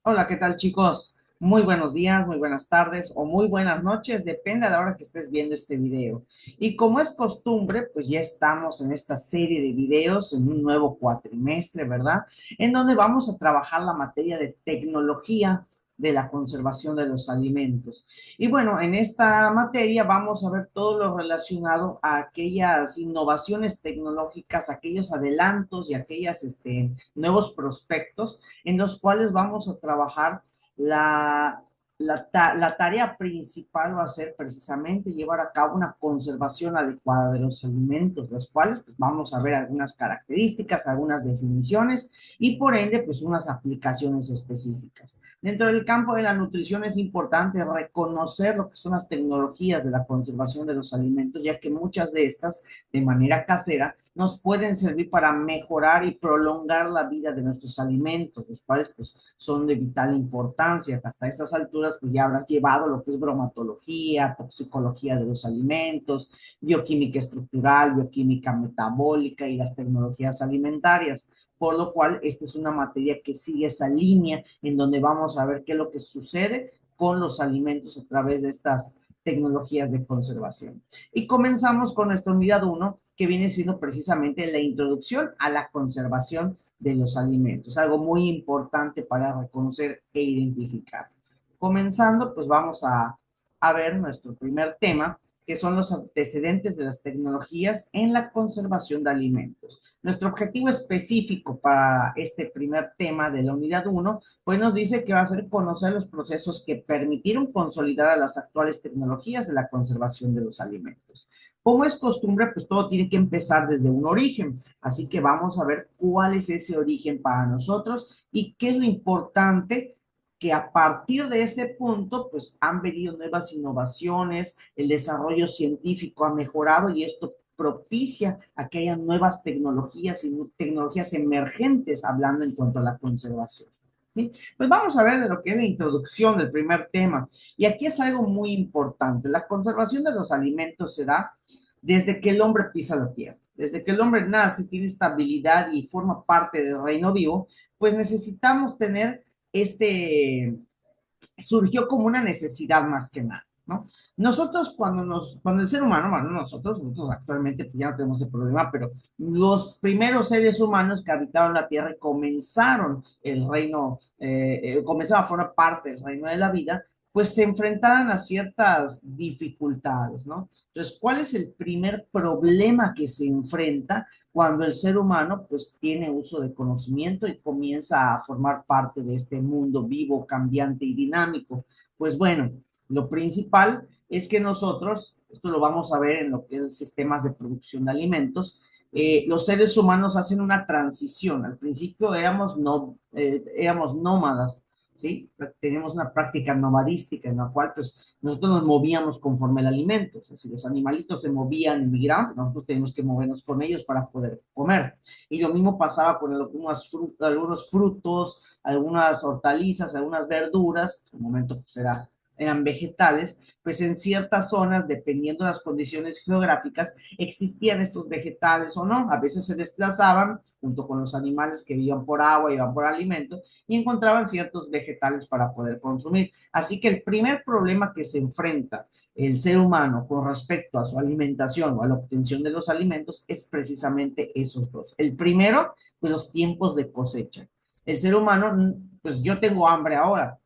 Hola, ¿qué tal, chicos? Muy buenos días, muy buenas tardes o muy buenas noches, depende a la hora que estés viendo este video. Y como es costumbre, pues ya estamos en esta serie de videos en un nuevo cuatrimestre, ¿verdad? En donde vamos a trabajar la materia de tecnología de la conservación de los alimentos. Y bueno, en esta materia vamos a ver todo lo relacionado a aquellas innovaciones tecnológicas, aquellos adelantos y aquellas nuevos prospectos en los cuales vamos a trabajar la, la tarea principal va a ser precisamente llevar a cabo una conservación adecuada de los alimentos, los cuales pues, vamos a ver algunas características, algunas definiciones y por ende pues unas aplicaciones específicas. Dentro del campo de la nutrición es importante reconocer lo que son las tecnologías de la conservación de los alimentos, ya que muchas de estas de manera casera nos pueden servir para mejorar y prolongar la vida de nuestros alimentos, los cuales pues son de vital importancia. Hasta estas alturas pues ya habrás llevado lo que es bromatología, toxicología de los alimentos, bioquímica estructural, bioquímica metabólica y las tecnologías alimentarias. Por lo cual, esta es una materia que sigue esa línea en donde vamos a ver qué es lo que sucede con los alimentos a través de estas tecnologías de conservación. Y comenzamos con nuestra unidad uno, que viene siendo precisamente la introducción a la conservación de los alimentos, algo muy importante para reconocer e identificar. Comenzando, pues vamos a ver nuestro primer tema, que son los antecedentes de las tecnologías en la conservación de alimentos. Nuestro objetivo específico para este primer tema de la unidad uno, pues nos dice que va a ser conocer los procesos que permitieron consolidar a las actuales tecnologías de la conservación de los alimentos. Como es costumbre, pues todo tiene que empezar desde un origen. Así que vamos a ver cuál es ese origen para nosotros y qué es lo importante que a partir de ese punto, pues han venido nuevas innovaciones, el desarrollo científico ha mejorado y esto propicia a que haya nuevas tecnologías y tecnologías emergentes hablando en cuanto a la conservación. ¿Sí? Pues vamos a ver de lo que es la introducción del primer tema. Y aquí es algo muy importante. La conservación de los alimentos se da desde que el hombre pisa la tierra. Desde que el hombre nace, tiene estabilidad y forma parte del reino vivo, pues necesitamos tener surgió como una necesidad más que nada, ¿no? Nosotros cuando el ser humano, bueno, nosotros actualmente pues ya no tenemos ese problema, pero los primeros seres humanos que habitaron la Tierra y comenzaron el reino, comenzaron a formar parte del reino de la vida, pues se enfrentaban a ciertas dificultades, ¿no? Entonces, ¿cuál es el primer problema que se enfrenta cuando el ser humano pues tiene uso de conocimiento y comienza a formar parte de este mundo vivo, cambiante y dinámico? Pues bueno, lo principal es que nosotros, esto lo vamos a ver en lo que es sistemas de producción de alimentos, los seres humanos hacen una transición. Al principio éramos nómadas, ¿sí? Tenemos una práctica nomadística en la cual pues nosotros nos movíamos conforme el alimento. O sea, si los animalitos se movían y migraban, pues nosotros tenemos que movernos con ellos para poder comer. Y lo mismo pasaba con algunos frutos, algunas hortalizas, algunas verduras, en un momento pues eran vegetales, pues en ciertas zonas, dependiendo de las condiciones geográficas, existían estos vegetales o no. A veces se desplazaban junto con los animales que vivían por agua, iban por alimento, y encontraban ciertos vegetales para poder consumir. Así que el primer problema que se enfrenta el ser humano con respecto a su alimentación o a la obtención de los alimentos es precisamente esos dos. El primero, pues los tiempos de cosecha. El ser humano, pues yo tengo hambre ahora,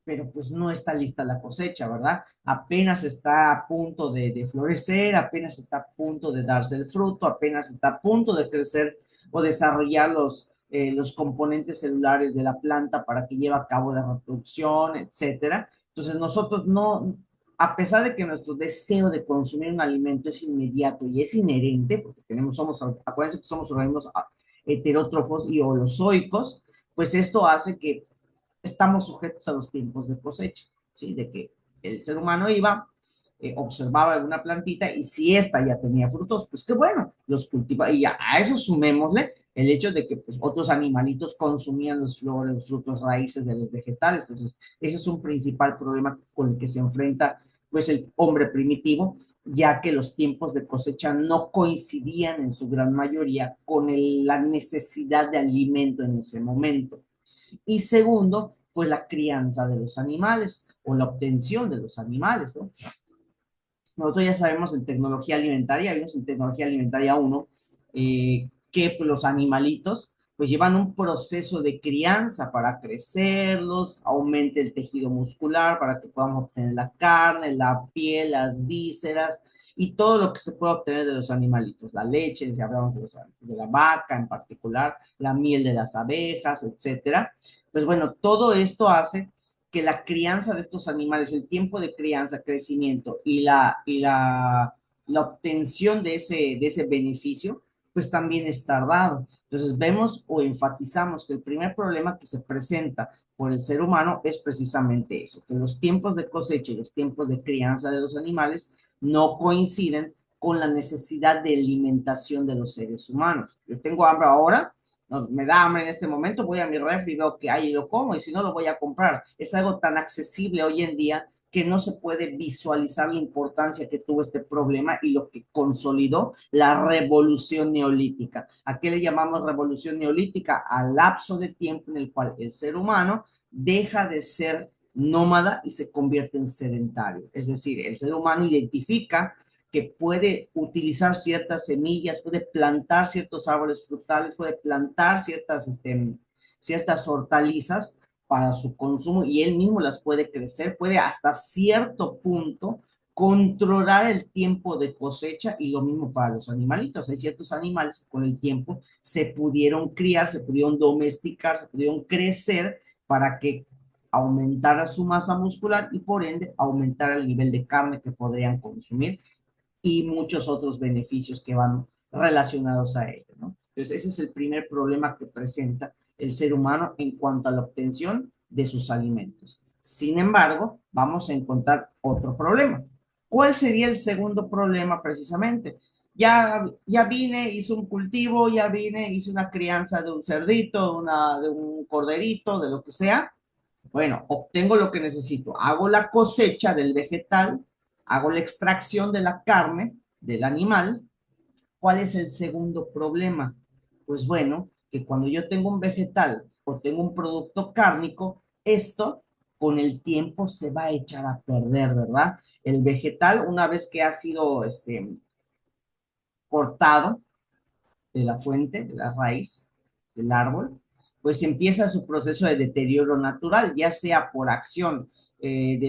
pero pues no está lista la cosecha, ¿verdad? Apenas está a punto de florecer, apenas está a punto de darse el fruto, apenas está a punto de crecer o desarrollar los componentes celulares de la planta para que lleve a cabo la reproducción, etcétera. Entonces nosotros no, a pesar de que nuestro deseo de consumir un alimento es inmediato y es inherente, porque acuérdense que somos organismos heterótrofos y holozoicos, pues esto hace que estamos sujetos a los tiempos de cosecha, ¿sí? De que el ser humano iba, observaba alguna plantita y si esta ya tenía frutos, pues qué bueno, los cultiva y ya, a eso sumémosle el hecho de que pues, otros animalitos consumían los flores, los frutos, raíces de los vegetales. Entonces, ese es un principal problema con el que se enfrenta pues el hombre primitivo, ya que los tiempos de cosecha no coincidían en su gran mayoría con la necesidad de alimento en ese momento. Y segundo, pues la crianza de los animales o la obtención de los animales, ¿no? Nosotros ya sabemos en tecnología alimentaria, vimos en tecnología alimentaria uno que pues, los animalitos pues llevan un proceso de crianza para crecerlos, aumente el tejido muscular para que podamos obtener la carne, la piel, las vísceras y todo lo que se puede obtener de los animalitos, la leche, ya hablamos de la vaca en particular, la miel de las abejas, etcétera. Pues bueno, todo esto hace que la crianza de estos animales, el tiempo de crianza, crecimiento la obtención de ese beneficio, pues también es tardado. Entonces vemos o enfatizamos que el primer problema que se presenta por el ser humano es precisamente eso, que los tiempos de cosecha y los tiempos de crianza de los animales no coinciden con la necesidad de alimentación de los seres humanos. Yo tengo hambre ahora, no, me da hambre en este momento, voy a mi refri, veo que hay y lo como, y si no lo voy a comprar. Es algo tan accesible hoy en día que no se puede visualizar la importancia que tuvo este problema y lo que consolidó la revolución neolítica. ¿A qué le llamamos revolución neolítica? Al lapso de tiempo en el cual el ser humano deja de ser nómada y se convierte en sedentario. Es decir, el ser humano identifica que puede utilizar ciertas semillas, puede plantar ciertos árboles frutales, puede plantar ciertas hortalizas para su consumo y él mismo las puede crecer, puede hasta cierto punto controlar el tiempo de cosecha y lo mismo para los animalitos. Hay ciertos animales que con el tiempo se pudieron criar, se pudieron domesticar, se pudieron crecer para que aumentara su masa muscular y por ende aumentara el nivel de carne que podrían consumir y muchos otros beneficios que van relacionados a ello, ¿no? Entonces, ese es el primer problema que presenta el ser humano en cuanto a la obtención de sus alimentos. Sin embargo, vamos a encontrar otro problema. ¿Cuál sería el segundo problema precisamente? Ya vine, hice un cultivo, ya vine, hice una crianza de un cerdito, de un corderito, de lo que sea. Bueno, obtengo lo que necesito. Hago la cosecha del vegetal, hago la extracción de la carne del animal. ¿Cuál es el segundo problema? Pues bueno, que cuando yo tengo un vegetal o tengo un producto cárnico, esto con el tiempo se va a echar a perder, ¿verdad? El vegetal, una vez que ha sido cortado, de la fuente, de la raíz del árbol, pues empieza su proceso de deterioro natural, ya sea por acción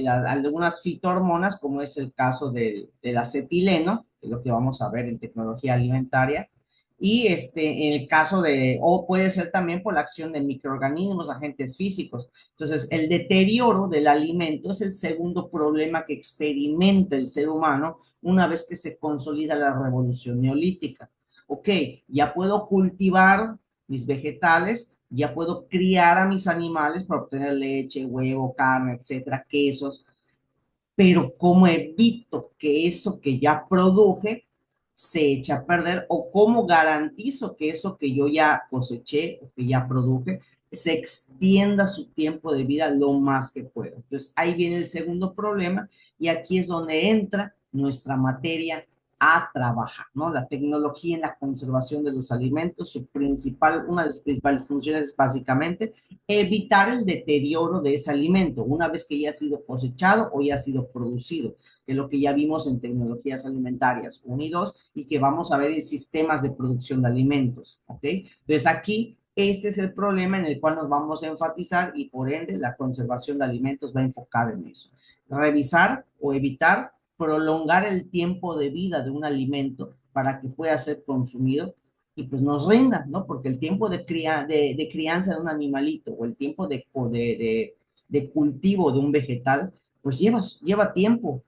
algunas fitohormonas, como es el caso del acetileno, que es lo que vamos a ver en tecnología alimentaria, y en el caso o puede ser también por la acción de microorganismos, agentes físicos. Entonces, el deterioro del alimento es el segundo problema que experimenta el ser humano una vez que se consolida la revolución neolítica. Ok, ya puedo cultivar mis vegetales, ya puedo criar a mis animales para obtener leche, huevo, carne, etcétera, quesos, pero ¿cómo evito que eso que ya produje se eche a perder o cómo garantizo que eso que yo ya coseché o que ya produje se extienda su tiempo de vida lo más que pueda? Entonces ahí viene el segundo problema y aquí es donde entra nuestra materia a trabajar, ¿no? La tecnología en la conservación de los alimentos, una de sus principales funciones es básicamente evitar el deterioro de ese alimento una vez que ya ha sido cosechado o ya ha sido producido, que es lo que ya vimos en tecnologías alimentarias 1 y 2 y que vamos a ver en sistemas de producción de alimentos, ¿ok? Entonces aquí este es el problema en el cual nos vamos a enfatizar y por ende la conservación de alimentos va enfocada en eso. Revisar o evitar prolongar el tiempo de vida de un alimento para que pueda ser consumido y pues nos rinda, ¿no? Porque el tiempo de crianza de un animalito o el tiempo de cultivo de un vegetal, pues lleva tiempo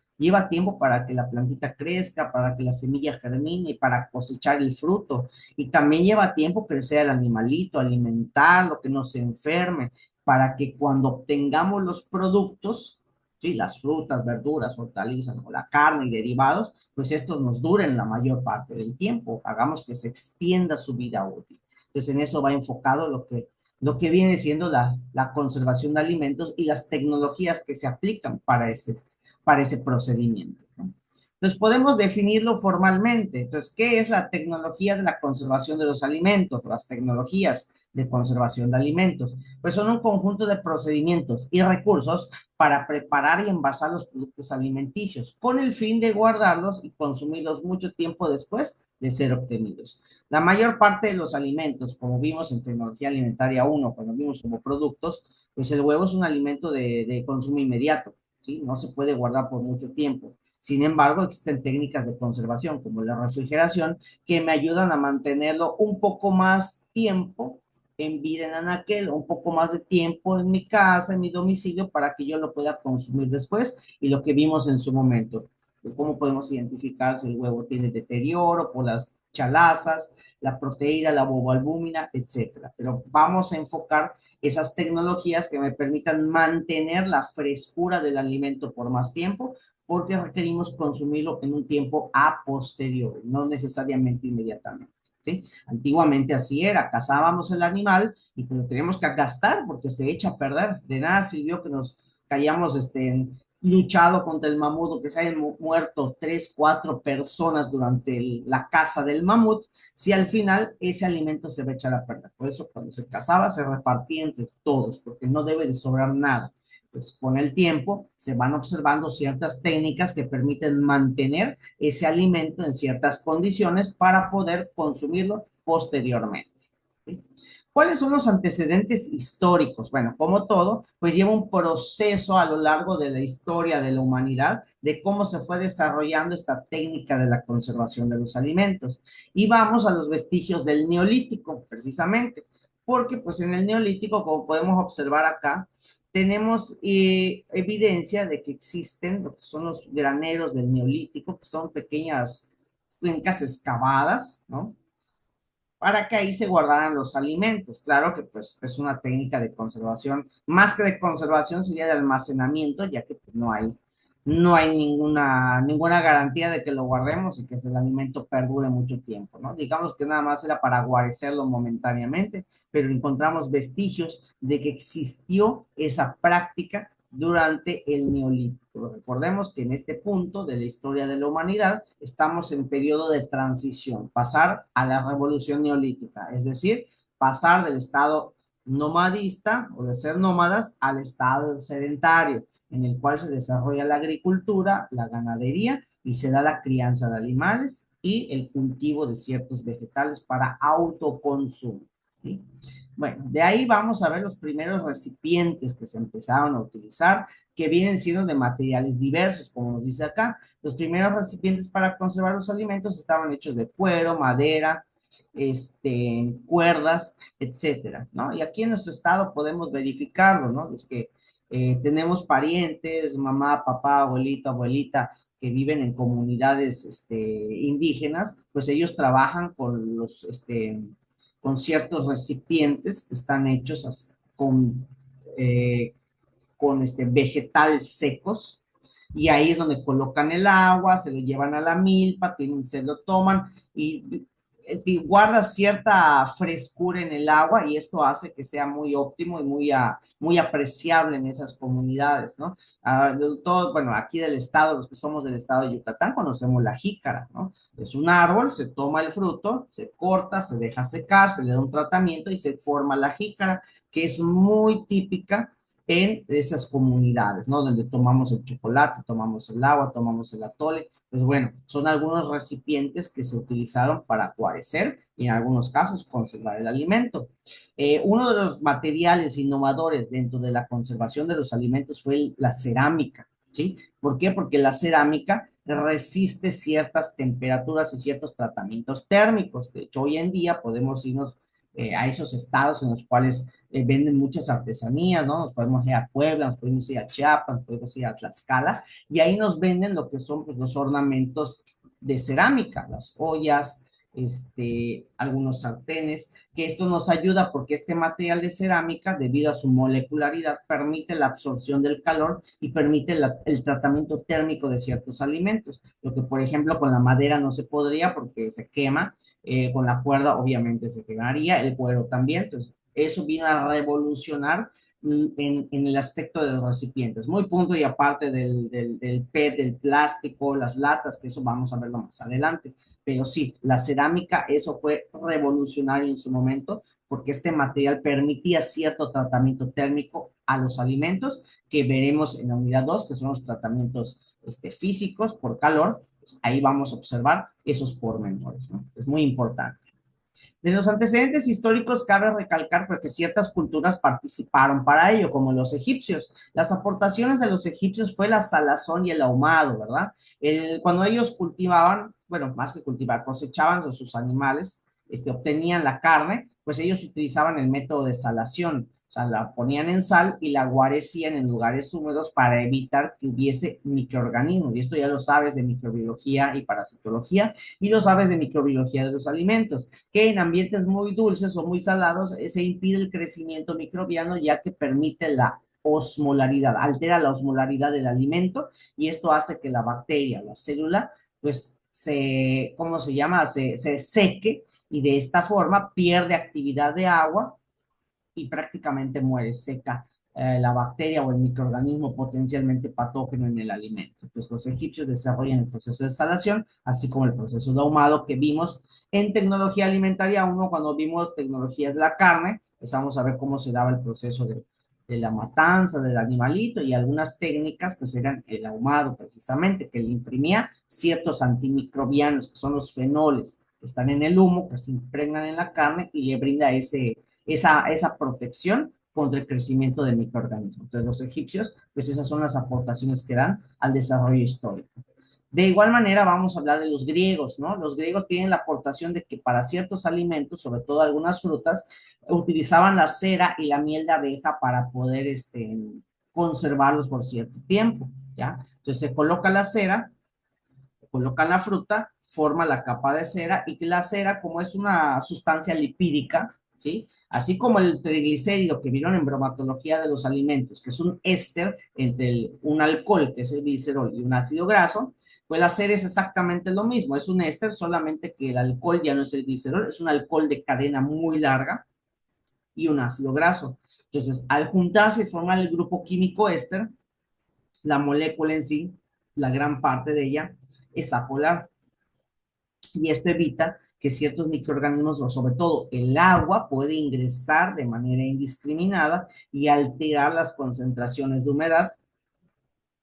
para que la plantita crezca, para que la semilla germine, para cosechar el fruto. Y también lleva tiempo crecer el animalito, alimentarlo, que no se enferme, para que cuando obtengamos los productos, ¿sí? Las frutas, verduras, hortalizas o la carne y derivados, pues estos nos duren la mayor parte del tiempo, hagamos que se extienda su vida útil. Entonces en eso va enfocado lo que viene siendo la conservación de alimentos y las tecnologías que se aplican para ese procedimiento, ¿no? Entonces podemos definirlo formalmente. Entonces, ¿qué es la tecnología de la conservación de los alimentos? Las tecnologías de conservación de alimentos. Pues son un conjunto de procedimientos y recursos para preparar y envasar los productos alimenticios con el fin de guardarlos y consumirlos mucho tiempo después de ser obtenidos. La mayor parte de los alimentos, como vimos en tecnología alimentaria uno, cuando vimos como productos, pues el huevo es un alimento de consumo inmediato, ¿sí? No se puede guardar por mucho tiempo. Sin embargo, existen técnicas de conservación como la refrigeración que me ayudan a mantenerlo un poco más tiempo en vida en anaquel, un poco más de tiempo en mi casa, en mi domicilio, para que yo lo pueda consumir después y lo que vimos en su momento. ¿Cómo podemos identificar si el huevo tiene deterioro por las chalazas, la proteína, la boboalbúmina, etcétera? Pero vamos a enfocar esas tecnologías que me permitan mantener la frescura del alimento por más tiempo, porque requerimos consumirlo en un tiempo a posteriori, no necesariamente inmediatamente. ¿Sí? Antiguamente así era, cazábamos el animal y pues lo teníamos que gastar porque se echa a perder. De nada sirvió que nos hayamos luchado contra el mamut o que se hayan muerto 3, 4 personas durante la caza del mamut, si al final ese alimento se va a echar a perder. Por eso cuando se cazaba se repartía entre todos, porque no debe de sobrar nada. Pues con el tiempo se van observando ciertas técnicas que permiten mantener ese alimento en ciertas condiciones para poder consumirlo posteriormente. ¿Sí? ¿Cuáles son los antecedentes históricos? Bueno, como todo, pues lleva un proceso a lo largo de la historia de la humanidad de cómo se fue desarrollando esta técnica de la conservación de los alimentos. Y vamos a los vestigios del Neolítico, precisamente, porque pues en el Neolítico, como podemos observar acá, tenemos evidencia de que existen lo que son los graneros del Neolítico, que son pequeñas cuencas excavadas, ¿no? Para que ahí se guardaran los alimentos. Claro que pues es una técnica de conservación, más que de conservación sería de almacenamiento, ya que pues, no hay ninguna garantía de que lo guardemos y que el alimento perdure mucho tiempo, ¿no? Digamos que nada más era para guarecerlo momentáneamente, pero encontramos vestigios de que existió esa práctica durante el Neolítico. Recordemos que en este punto de la historia de la humanidad estamos en periodo de transición, pasar a la revolución neolítica, es decir, pasar del estado nomadista o de ser nómadas al estado sedentario, en el cual se desarrolla la agricultura, la ganadería y se da la crianza de animales y el cultivo de ciertos vegetales para autoconsumo. ¿Sí? Bueno, de ahí vamos a ver los primeros recipientes que se empezaron a utilizar, que vienen siendo de materiales diversos, como nos dice acá. Los primeros recipientes para conservar los alimentos estaban hechos de cuero, madera, cuerdas, etcétera, ¿no? Y aquí en nuestro estado podemos verificarlo, ¿no? Los que tenemos parientes, mamá, papá, abuelito, abuelita, que viven en comunidades indígenas, pues ellos trabajan con ciertos recipientes que están hechos eh, con vegetales secos, y ahí es donde colocan el agua, se lo llevan a la milpa, se lo toman y guarda cierta frescura en el agua y esto hace que sea muy óptimo y muy apreciable en esas comunidades, ¿no? Todo, bueno, aquí del estado, los que somos del estado de Yucatán, conocemos la jícara, ¿no? Es un árbol, se toma el fruto, se corta, se deja secar, se le da un tratamiento y se forma la jícara, que es muy típica en esas comunidades, ¿no? Donde tomamos el chocolate, tomamos el agua, tomamos el atole. Pues bueno, son algunos recipientes que se utilizaron para guarecer y en algunos casos conservar el alimento. Uno de los materiales innovadores dentro de la conservación de los alimentos fue la cerámica, ¿sí? ¿Por qué? Porque la cerámica resiste ciertas temperaturas y ciertos tratamientos térmicos. De hecho, hoy en día podemos irnos a esos estados en los cuales venden muchas artesanías, ¿no? Nos podemos ir a Puebla, nos podemos ir a Chiapas, nos podemos ir a Tlaxcala, y ahí nos venden lo que son pues, los ornamentos de cerámica, las ollas, algunos sartenes, que esto nos ayuda porque este material de cerámica, debido a su molecularidad, permite la absorción del calor y permite el tratamiento térmico de ciertos alimentos, lo que por ejemplo con la madera no se podría porque se quema, con la cuerda obviamente se quemaría, el cuero también, entonces eso vino a revolucionar en el aspecto de los recipientes, muy punto y aparte del PET, del plástico, las latas, que eso vamos a verlo más adelante. Pero sí, la cerámica, eso fue revolucionario en su momento, porque este material permitía cierto tratamiento térmico a los alimentos, que veremos en la unidad 2 que son los tratamientos físicos por calor. Pues ahí vamos a observar esos pormenores, ¿no? Es muy importante. De los antecedentes históricos cabe recalcar porque ciertas culturas participaron para ello, como los egipcios. Las aportaciones de los egipcios fue la salazón y el ahumado, ¿verdad? Cuando ellos cultivaban, bueno, más que cultivar, cosechaban sus animales, obtenían la carne, pues ellos utilizaban el método de salación. O sea, la ponían en sal y la guarecían en lugares húmedos para evitar que hubiese microorganismos. Y esto ya lo sabes de microbiología y parasitología, y lo sabes de microbiología de los alimentos, que en ambientes muy dulces o muy salados se impide el crecimiento microbiano, ya que permite la osmolaridad, altera la osmolaridad del alimento, y esto hace que la bacteria, la célula, pues ¿cómo se llama? Se seque, y de esta forma pierde actividad de agua y prácticamente muere seca la bacteria o el microorganismo potencialmente patógeno en el alimento. Entonces, los egipcios desarrollan el proceso de salación, así como el proceso de ahumado que vimos en tecnología alimentaria. Uno, cuando vimos tecnologías de la carne, empezamos a ver cómo se daba el proceso de la matanza del animalito, y algunas técnicas pues eran el ahumado precisamente, que le imprimía ciertos antimicrobianos, que son los fenoles que están en el humo, que se impregnan en la carne y le brinda esa protección contra el crecimiento de microorganismos. Entonces, los egipcios, pues esas son las aportaciones que dan al desarrollo histórico. De igual manera, vamos a hablar de los griegos, ¿no? Los griegos tienen la aportación de que para ciertos alimentos, sobre todo algunas frutas, utilizaban la cera y la miel de abeja para poder conservarlos por cierto tiempo, ¿ya? Entonces se coloca la cera, colocan la fruta, forma la capa de cera, y que la cera, como es una sustancia lipídica, ¿sí? Así como el triglicérido que vieron en bromatología de los alimentos, que es un éster entre un alcohol, que es el glicerol, y un ácido graso, pues la cera es exactamente lo mismo, es un éster, solamente que el alcohol ya no es el glicerol, es un alcohol de cadena muy larga y un ácido graso. Entonces, al juntarse y formar el grupo químico éster, la molécula en sí, la gran parte de ella, es apolar, y esto evita que ciertos microorganismos, o sobre todo el agua, puede ingresar de manera indiscriminada y alterar las concentraciones de humedad,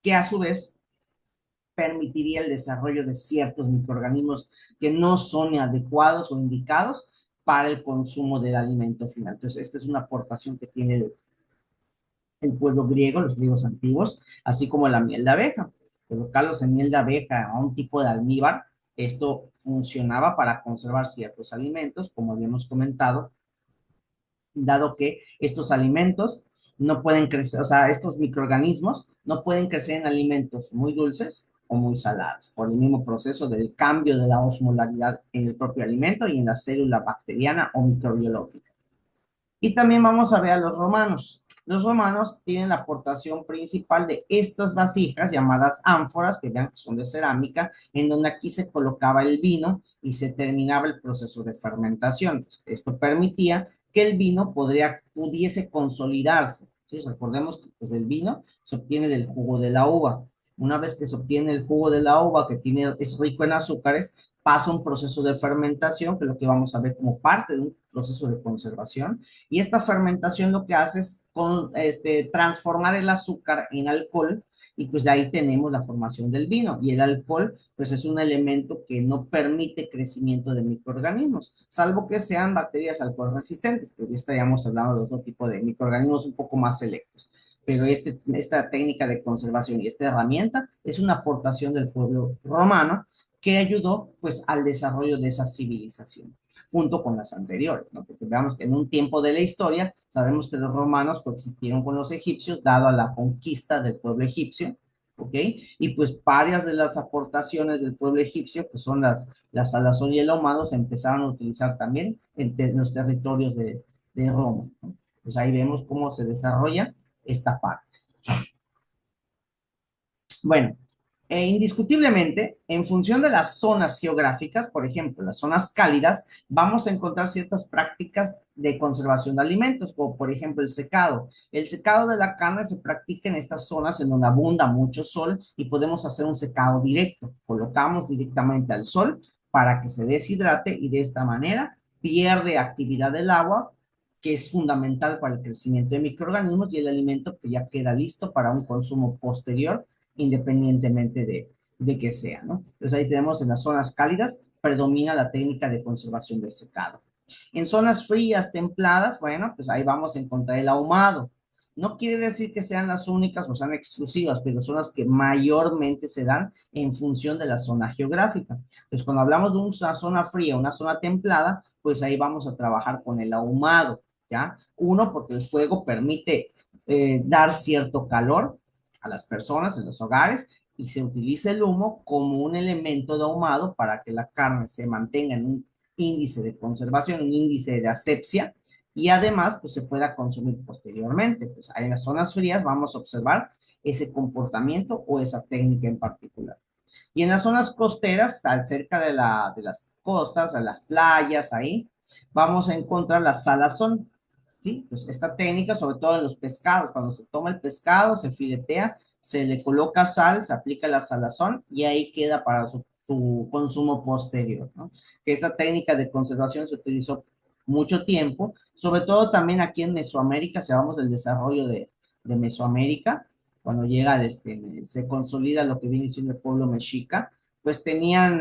que a su vez permitiría el desarrollo de ciertos microorganismos que no son adecuados o indicados para el consumo del alimento final. Entonces, esta es una aportación que tiene el pueblo griego, los griegos antiguos, así como la miel de abeja. Colocarlos en miel de abeja a un tipo de almíbar, esto funcionaba para conservar ciertos alimentos, como habíamos comentado, dado que estos alimentos no pueden crecer, o sea, estos microorganismos no pueden crecer en alimentos muy dulces o muy salados, por el mismo proceso del cambio de la osmolaridad en el propio alimento y en la célula bacteriana o microbiológica. Y también vamos a ver a los romanos. Los romanos tienen la aportación principal de estas vasijas llamadas ánforas, que vean que son de cerámica, en donde aquí se colocaba el vino y se terminaba el proceso de fermentación. Esto permitía que el vino pudiese consolidarse. ¿Sí? Recordemos que pues, el vino se obtiene del jugo de la uva. Una vez que se obtiene el jugo de la uva, que es rico en azúcares, pasa un proceso de fermentación, que es lo que vamos a ver como parte de un proceso de conservación, y esta fermentación lo que hace es transformar el azúcar en alcohol, y pues de ahí tenemos la formación del vino, y el alcohol pues es un elemento que no permite crecimiento de microorganismos, salvo que sean bacterias alcohol resistentes, pero ya estaríamos hablando de otro tipo de microorganismos un poco más selectos. Pero esta técnica de conservación y esta herramienta es una aportación del pueblo romano, que ayudó pues al desarrollo de esa civilización junto con las anteriores, ¿no? Porque veamos que en un tiempo de la historia sabemos que los romanos coexistieron con los egipcios dado a la conquista del pueblo egipcio, ¿ok? Y pues varias de las aportaciones del pueblo egipcio, que son la salazón y el ahumado, se empezaron a utilizar también en los territorios de Roma, ¿no? Pues ahí vemos cómo se desarrolla esta parte. Bueno, indiscutiblemente, en función de las zonas geográficas, por ejemplo, las zonas cálidas, vamos a encontrar ciertas prácticas de conservación de alimentos, como por ejemplo el secado. El secado de la carne se practica en estas zonas en donde abunda mucho sol y podemos hacer un secado directo. Colocamos directamente al sol para que se deshidrate y de esta manera pierde actividad del agua, que es fundamental para el crecimiento de microorganismos y el alimento que ya queda listo para un consumo posterior independientemente de que sea, ¿no? Entonces ahí tenemos en las zonas cálidas, predomina la técnica de conservación de secado. En zonas frías, templadas, bueno, pues ahí vamos a encontrar el ahumado. No quiere decir que sean las únicas o sean exclusivas, pero son las que mayormente se dan en función de la zona geográfica. Entonces, cuando hablamos de una zona fría, una zona templada, pues ahí vamos a trabajar con el ahumado, ¿ya? Uno, porque el fuego permite dar cierto calor a las personas en los hogares y se utiliza el humo como un elemento de ahumado para que la carne se mantenga en un índice de conservación, un índice de asepsia y además pues se pueda consumir posteriormente. Pues en las zonas frías vamos a observar ese comportamiento o esa técnica en particular. Y en las zonas costeras, cerca de las costas, de las playas, ahí, vamos a encontrar la salazón. ¿Sí? Pues esta técnica, sobre todo en los pescados, cuando se toma el pescado, se filetea, se le coloca sal, se aplica la salazón y ahí queda para su consumo posterior, ¿no? Que esta técnica de conservación se utilizó mucho tiempo, sobre todo también aquí en Mesoamérica, si hablamos del desarrollo de Mesoamérica, cuando llega, se consolida lo que viene siendo el pueblo mexica, pues tenían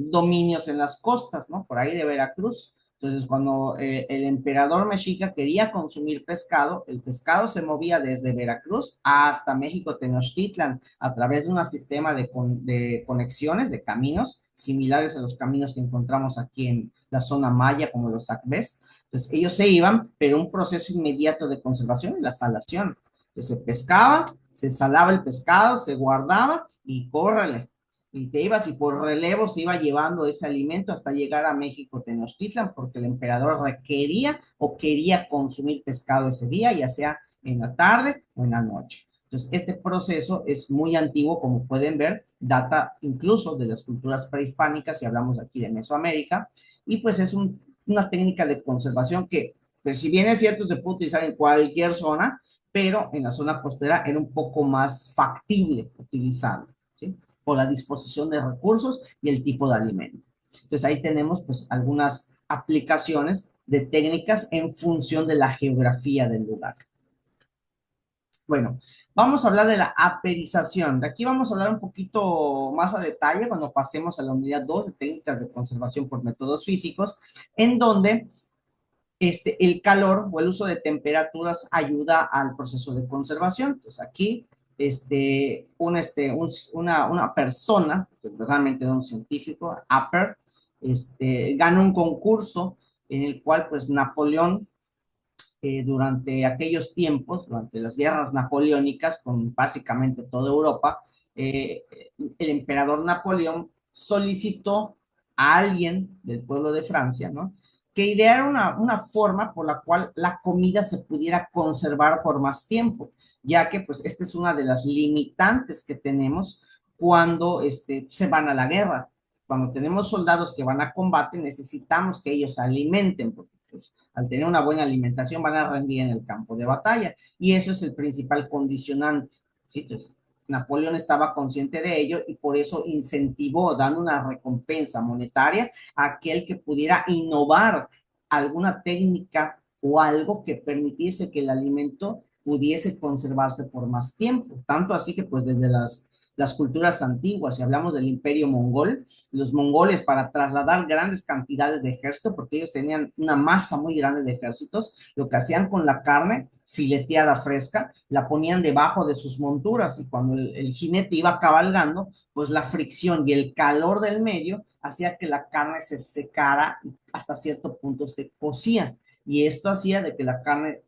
dominios en las costas, ¿no? Por ahí de Veracruz. Entonces, cuando el emperador mexica quería consumir pescado, el pescado se movía desde Veracruz hasta México Tenochtitlan a través de un sistema de conexiones, de caminos, similares a los caminos que encontramos aquí en la zona maya, como los sacbés. Entonces, ellos se iban, pero un proceso inmediato de conservación es la salación. Entonces, se pescaba, se salaba el pescado, se guardaba y córrele y te ibas y por relevo se iba llevando ese alimento hasta llegar a México Tenochtitlan, porque el emperador requería o quería consumir pescado ese día, ya sea en la tarde o en la noche. Entonces, este proceso es muy antiguo, como pueden ver, data incluso de las culturas prehispánicas, si hablamos aquí de Mesoamérica, y pues es una técnica de conservación que, pues si bien es cierto, se puede utilizar en cualquier zona, pero en la zona costera era un poco más factible utilizarlo, ¿sí? Por la disposición de recursos y el tipo de alimento. Entonces ahí tenemos pues algunas aplicaciones de técnicas en función de la geografía del lugar. Bueno, vamos a hablar de la aperización. De aquí vamos a hablar un poquito más a detalle cuando pasemos a la unidad 2 de técnicas de conservación por métodos físicos, en donde el calor o el uso de temperaturas ayuda al proceso de conservación. Entonces aquí una persona, realmente un científico, Apper, gana un concurso en el cual pues Napoleón, durante aquellos tiempos, durante las guerras napoleónicas con básicamente toda Europa, eh, el emperador Napoleón solicitó a alguien del pueblo de Francia, ¿no? Que ideara una forma por la cual la comida se pudiera conservar por más tiempo, ya que pues esta es una de las limitantes que tenemos cuando se van a la guerra. Cuando tenemos soldados que van a combate, necesitamos que ellos se alimenten, porque pues, al tener una buena alimentación van a rendir en el campo de batalla. Y eso es el principal condicionante. ¿Sí? Entonces, Napoleón estaba consciente de ello y por eso incentivó, dando una recompensa monetaria a aquel que pudiera innovar alguna técnica o algo que permitiese que el alimento pudiese conservarse por más tiempo. Tanto así que pues desde las culturas antiguas, si hablamos del imperio mongol, los mongoles para trasladar grandes cantidades de ejército, porque ellos tenían una masa muy grande de ejércitos, lo que hacían con la carne fileteada fresca, la ponían debajo de sus monturas y cuando el jinete iba cabalgando, pues la fricción y el calor del medio hacía que la carne se secara y hasta cierto punto se cocía. Y esto hacía de que la carne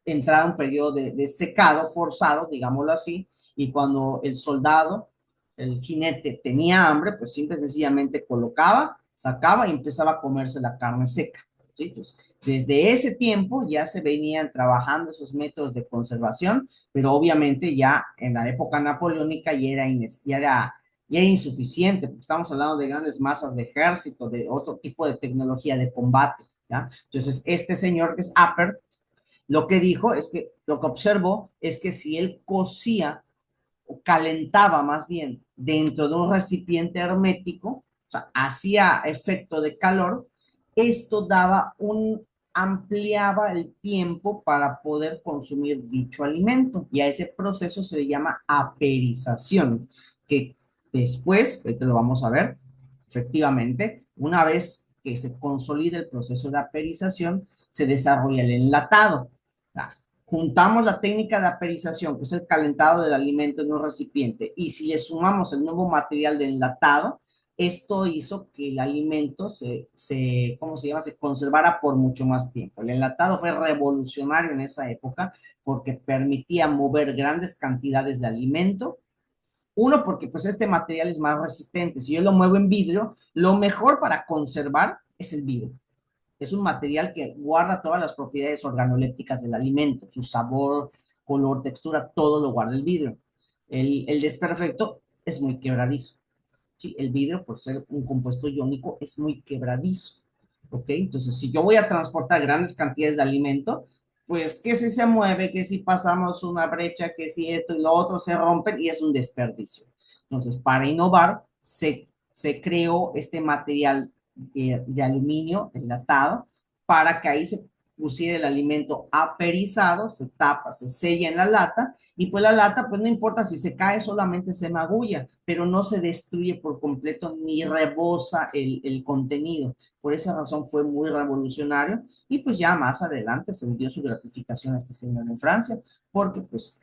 entrara un periodo de secado forzado, digámoslo así, y cuando el soldado, el jinete, tenía hambre, pues simple y sencillamente colocaba, sacaba y empezaba a comerse la carne seca. ¿sí? Pues, desde ese tiempo ya se venían trabajando esos métodos de conservación, pero obviamente ya en la época napoleónica ya era insuficiente, porque estamos hablando de grandes masas de ejército, de otro tipo de tecnología de combate, ¿ya? Entonces, este señor que es Appert, lo que dijo es que, lo que observó es que si él cocía o calentaba más bien dentro de un recipiente hermético, o sea, hacía efecto de calor, esto ampliaba el tiempo para poder consumir dicho alimento y a ese proceso se le llama aperización, que después, ahorita lo vamos a ver, efectivamente, una vez que se consolida el proceso de aperización, se desarrolla el enlatado. Juntamos la técnica de aperización, que es el calentado del alimento en un recipiente, y si le sumamos el nuevo material de enlatado, esto hizo que el alimento ¿cómo se llama? Se conservara por mucho más tiempo. El enlatado fue revolucionario en esa época porque permitía mover grandes cantidades de alimento. Uno, porque pues este material es más resistente. Si yo lo muevo en vidrio, lo mejor para conservar es el vidrio. Es un material que guarda todas las propiedades organolépticas del alimento, su sabor, color, textura, todo lo guarda el vidrio. El desperfecto es muy quebradizo. ¿Sí? El vidrio, por ser un compuesto iónico, es muy quebradizo. ¿Ok? Entonces, si yo voy a transportar grandes cantidades de alimento, pues que si se mueve, que si pasamos una brecha, que si esto y lo otro se rompen y es un desperdicio. Entonces, para innovar, se creó este material de aluminio enlatado para que ahí se pusiera el alimento aperizado, se tapa, se sella en la lata y pues la lata, pues no importa si se cae, solamente se magulla, pero no se destruye por completo ni rebosa el contenido. Por esa razón fue muy revolucionario y pues ya más adelante se le dio su gratificación a este señor en Francia, porque pues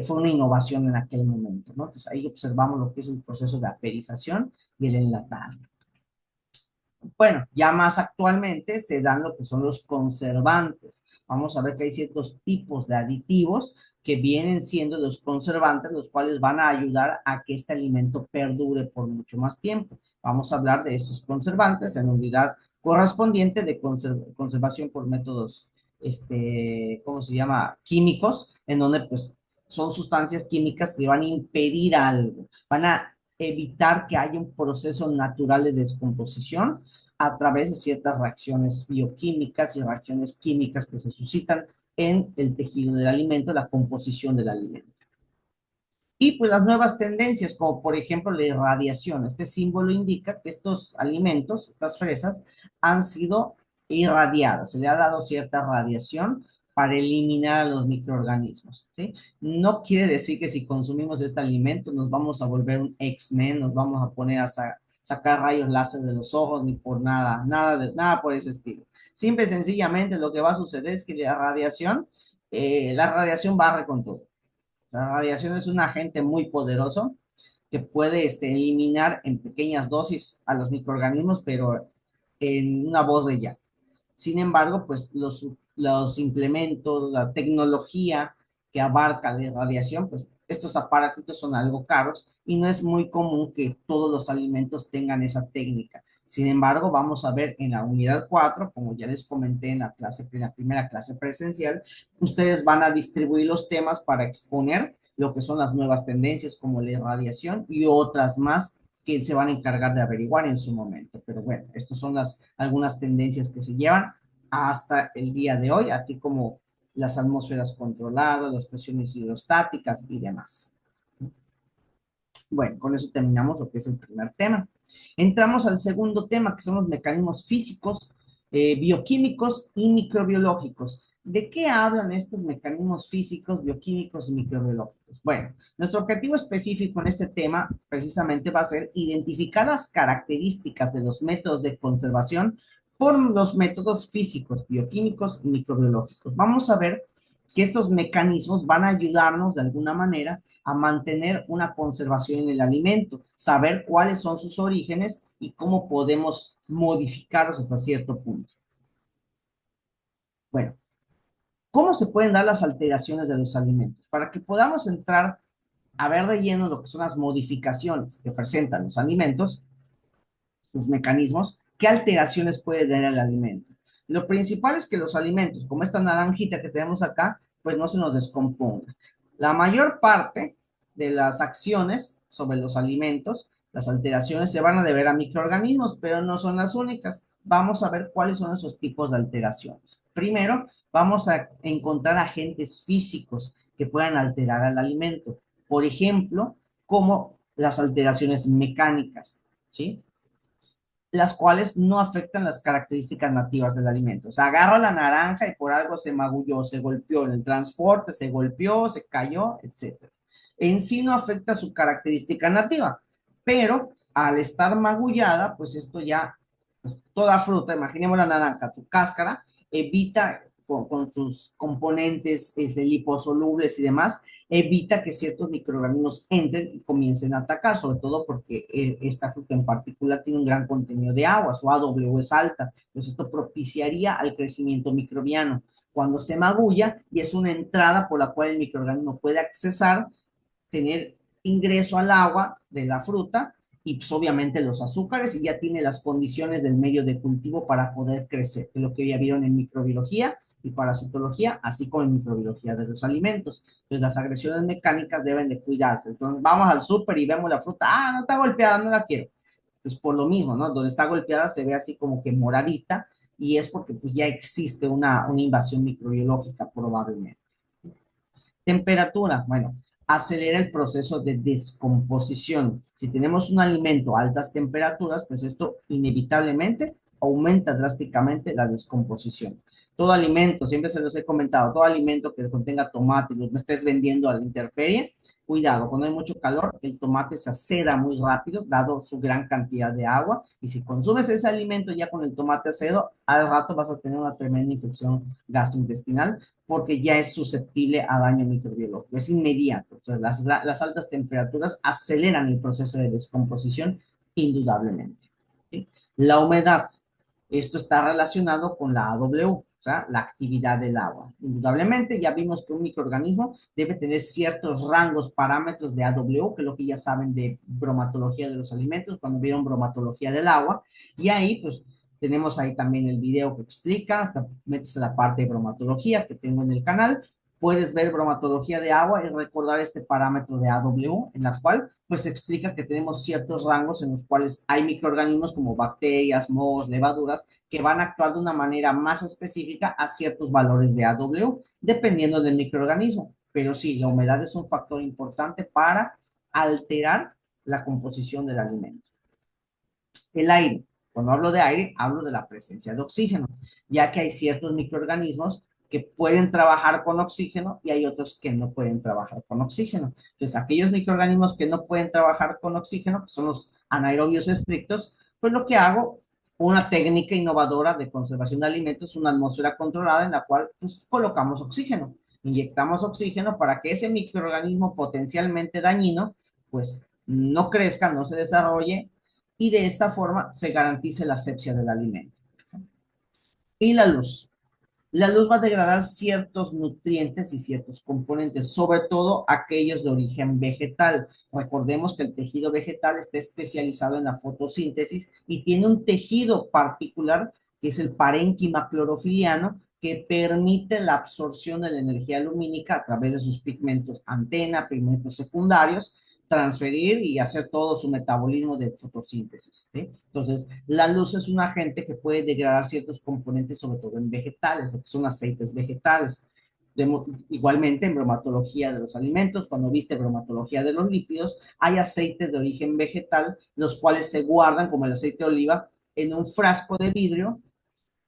fue una innovación en aquel momento, ¿no? Entonces ahí observamos lo que es el proceso de aperización y el enlatado. Bueno, ya más actualmente se dan lo que son los conservantes. Vamos a ver que hay ciertos tipos de aditivos que vienen siendo los conservantes, los cuales van a ayudar a que este alimento perdure por mucho más tiempo. Vamos a hablar de esos conservantes en unidad correspondiente de conservación por métodos, ¿cómo se llama? Químicos, en donde pues son sustancias químicas que van a impedir algo, van a evitar que haya un proceso natural de descomposición a través de ciertas reacciones bioquímicas y reacciones químicas que se suscitan en el tejido del alimento, la composición del alimento. Y pues las nuevas tendencias, como por ejemplo la irradiación. Este símbolo indica que estos alimentos, estas fresas, han sido irradiadas. Se le ha dado cierta radiación para eliminar a los microorganismos, ¿sí? No quiere decir que si consumimos este alimento nos vamos a volver un X-Men, nos vamos a poner a sacar rayos láser de los ojos, ni por nada, nada por ese estilo. Simple y sencillamente lo que va a suceder es que la radiación barre con todo. La radiación es un agente muy poderoso que puede eliminar en pequeñas dosis a los microorganismos, pero en una voz de ya. Sin embargo, pues los implementos, la tecnología que abarca la radiación, pues estos aparatos son algo caros y no es muy común que todos los alimentos tengan esa técnica. Sin embargo, vamos a ver en la unidad 4, como ya les comenté en la primera clase presencial, ustedes van a distribuir los temas para exponer lo que son las nuevas tendencias como la irradiación y otras más que se van a encargar de averiguar en su momento. Pero bueno, estas son algunas tendencias que se llevan hasta el día de hoy, así como las atmósferas controladas, las presiones hidrostáticas y demás. Bueno, con eso terminamos lo que es el primer tema. Entramos al segundo tema, que son los mecanismos físicos, bioquímicos y microbiológicos. ¿De qué hablan estos mecanismos físicos, bioquímicos y microbiológicos? Bueno, nuestro objetivo específico en este tema precisamente va a ser identificar las características de los métodos de conservación por los métodos físicos, bioquímicos y microbiológicos. Vamos a ver que estos mecanismos van a ayudarnos de alguna manera a mantener una conservación en el alimento, saber cuáles son sus orígenes y cómo podemos modificarlos hasta cierto punto. Bueno, ¿cómo se pueden dar las alteraciones de los alimentos? Para que podamos entrar a ver de lleno lo que son las modificaciones que presentan los alimentos, los mecanismos, ¿qué alteraciones puede tener el alimento? Lo principal es que los alimentos, como esta naranjita que tenemos acá, pues no se nos descomponga. La mayor parte de las acciones sobre los alimentos, las alteraciones se van a deber a microorganismos, pero no son las únicas. Vamos a ver cuáles son esos tipos de alteraciones. Primero, vamos a encontrar agentes físicos que puedan alterar al alimento. Por ejemplo, como las alteraciones mecánicas, ¿sí? Las cuales no afectan las características nativas del alimento. O sea, agarra la naranja y por algo se magulló, se golpeó en el transporte, se golpeó, se cayó, etcétera. En sí no afecta su característica nativa, pero al estar magullada, pues esto ya, pues toda fruta, imaginemos la naranja, su cáscara, evita con sus componentes liposolubles y demás, evita que ciertos microorganismos entren y comiencen a atacar, sobre todo porque esta fruta en particular tiene un gran contenido de agua, su AW es alta, entonces esto propiciaría al crecimiento microbiano. Cuando se magulla y es una entrada por la cual el microorganismo puede accesar, tener ingreso al agua de la fruta y pues obviamente los azúcares y ya tiene las condiciones del medio de cultivo para poder crecer, que es lo que ya vieron en microbiología y parasitología, así como en microbiología de los alimentos. Entonces las agresiones mecánicas deben de cuidarse. Entonces vamos al súper y vemos la fruta, no está golpeada, no la quiero. Pues por lo mismo, ¿no? Donde está golpeada se ve así como que moradita y es porque pues ya existe una invasión microbiológica probablemente. Temperatura, bueno, acelera el proceso de descomposición. Si tenemos un alimento a altas temperaturas, pues esto inevitablemente aumenta drásticamente la descomposición. Todo alimento, siempre se los he comentado, todo alimento que contenga tomate, lo me estés vendiendo a la intemperie, cuidado, cuando hay mucho calor, el tomate se aceda muy rápido, dado su gran cantidad de agua, y si consumes ese alimento ya con el tomate acedo, al rato vas a tener una tremenda infección gastrointestinal, porque ya es susceptible a daño microbiológico, es inmediato. Entonces, las altas temperaturas aceleran el proceso de descomposición indudablemente. ¿Sí? La humedad, esto está relacionado con la AW, o sea, la actividad del agua. Indudablemente, ya vimos que un microorganismo debe tener ciertos rangos, parámetros de AW, que es lo que ya saben de bromatología de los alimentos, cuando vieron bromatología del agua, y ahí, pues, tenemos ahí también el video que explica, hasta metes a la parte de bromatología que tengo en el canal. Puedes ver bromatología de agua y recordar este parámetro de AW, en la cual pues explica que tenemos ciertos rangos en los cuales hay microorganismos como bacterias, mohos, levaduras, que van a actuar de una manera más específica a ciertos valores de AW, dependiendo del microorganismo. Pero sí, la humedad es un factor importante para alterar la composición del alimento. El aire. Cuando hablo de aire, hablo de la presencia de oxígeno, ya que hay ciertos microorganismos que pueden trabajar con oxígeno y hay otros que no pueden trabajar con oxígeno. Entonces, aquellos microorganismos que no pueden trabajar con oxígeno, que son los anaerobios estrictos, pues lo que hago, una técnica innovadora de conservación de alimentos, una atmósfera controlada en la cual pues, colocamos oxígeno, inyectamos oxígeno para que ese microorganismo potencialmente dañino, pues no crezca, no se desarrolle y de esta forma se garantice la asepsia del alimento. Y la luz. La luz va a degradar ciertos nutrientes y ciertos componentes, sobre todo aquellos de origen vegetal. Recordemos que el tejido vegetal está especializado en la fotosíntesis y tiene un tejido particular que es el parénquima clorofiliano que permite la absorción de la energía lumínica a través de sus pigmentos antena, pigmentos secundarios, transferir y hacer todo su metabolismo de fotosíntesis. ¿Sí? Entonces, la luz es un agente que puede degradar ciertos componentes, sobre todo en vegetales, lo que son aceites vegetales. Igualmente, en bromatología de los alimentos, cuando viste bromatología de los lípidos, hay aceites de origen vegetal, los cuales se guardan, como el aceite de oliva, en un frasco de vidrio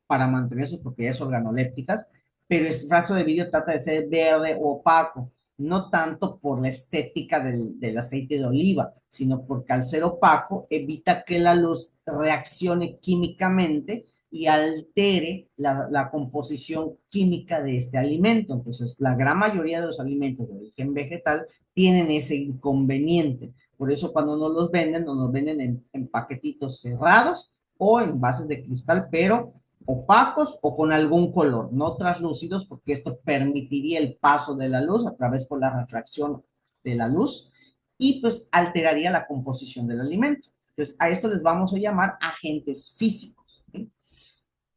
para mantener sus propiedades organolépticas, pero este frasco de vidrio trata de ser verde o opaco, no tanto por la estética del aceite de oliva, sino porque al ser opaco evita que la luz reaccione químicamente y altere la composición química de este alimento. Entonces, la gran mayoría de los alimentos de origen vegetal tienen ese inconveniente. Por eso cuando nos los venden en paquetitos cerrados o en bases de cristal, pero opacos o con algún color, no translúcidos, porque esto permitiría el paso de la luz a través por la refracción de la luz y pues alteraría la composición del alimento. Entonces, a esto les vamos a llamar agentes físicos. ¿Sí?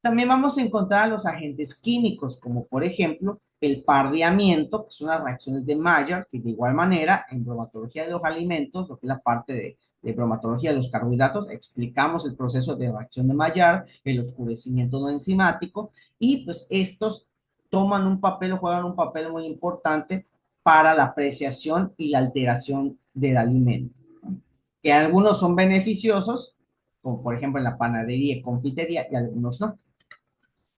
También vamos a encontrar los agentes químicos, como por ejemplo el pardeamiento, que son las reacciones de Maillard, que de igual manera en bromatología de los alimentos, lo que es la parte de bromatología de los carbohidratos, explicamos el proceso de reacción de Maillard, el oscurecimiento no enzimático, y pues estos toman un papel o juegan un papel muy importante para la apreciación y la alteración del alimento, que algunos son beneficiosos, como por ejemplo en la panadería y confitería, y algunos no.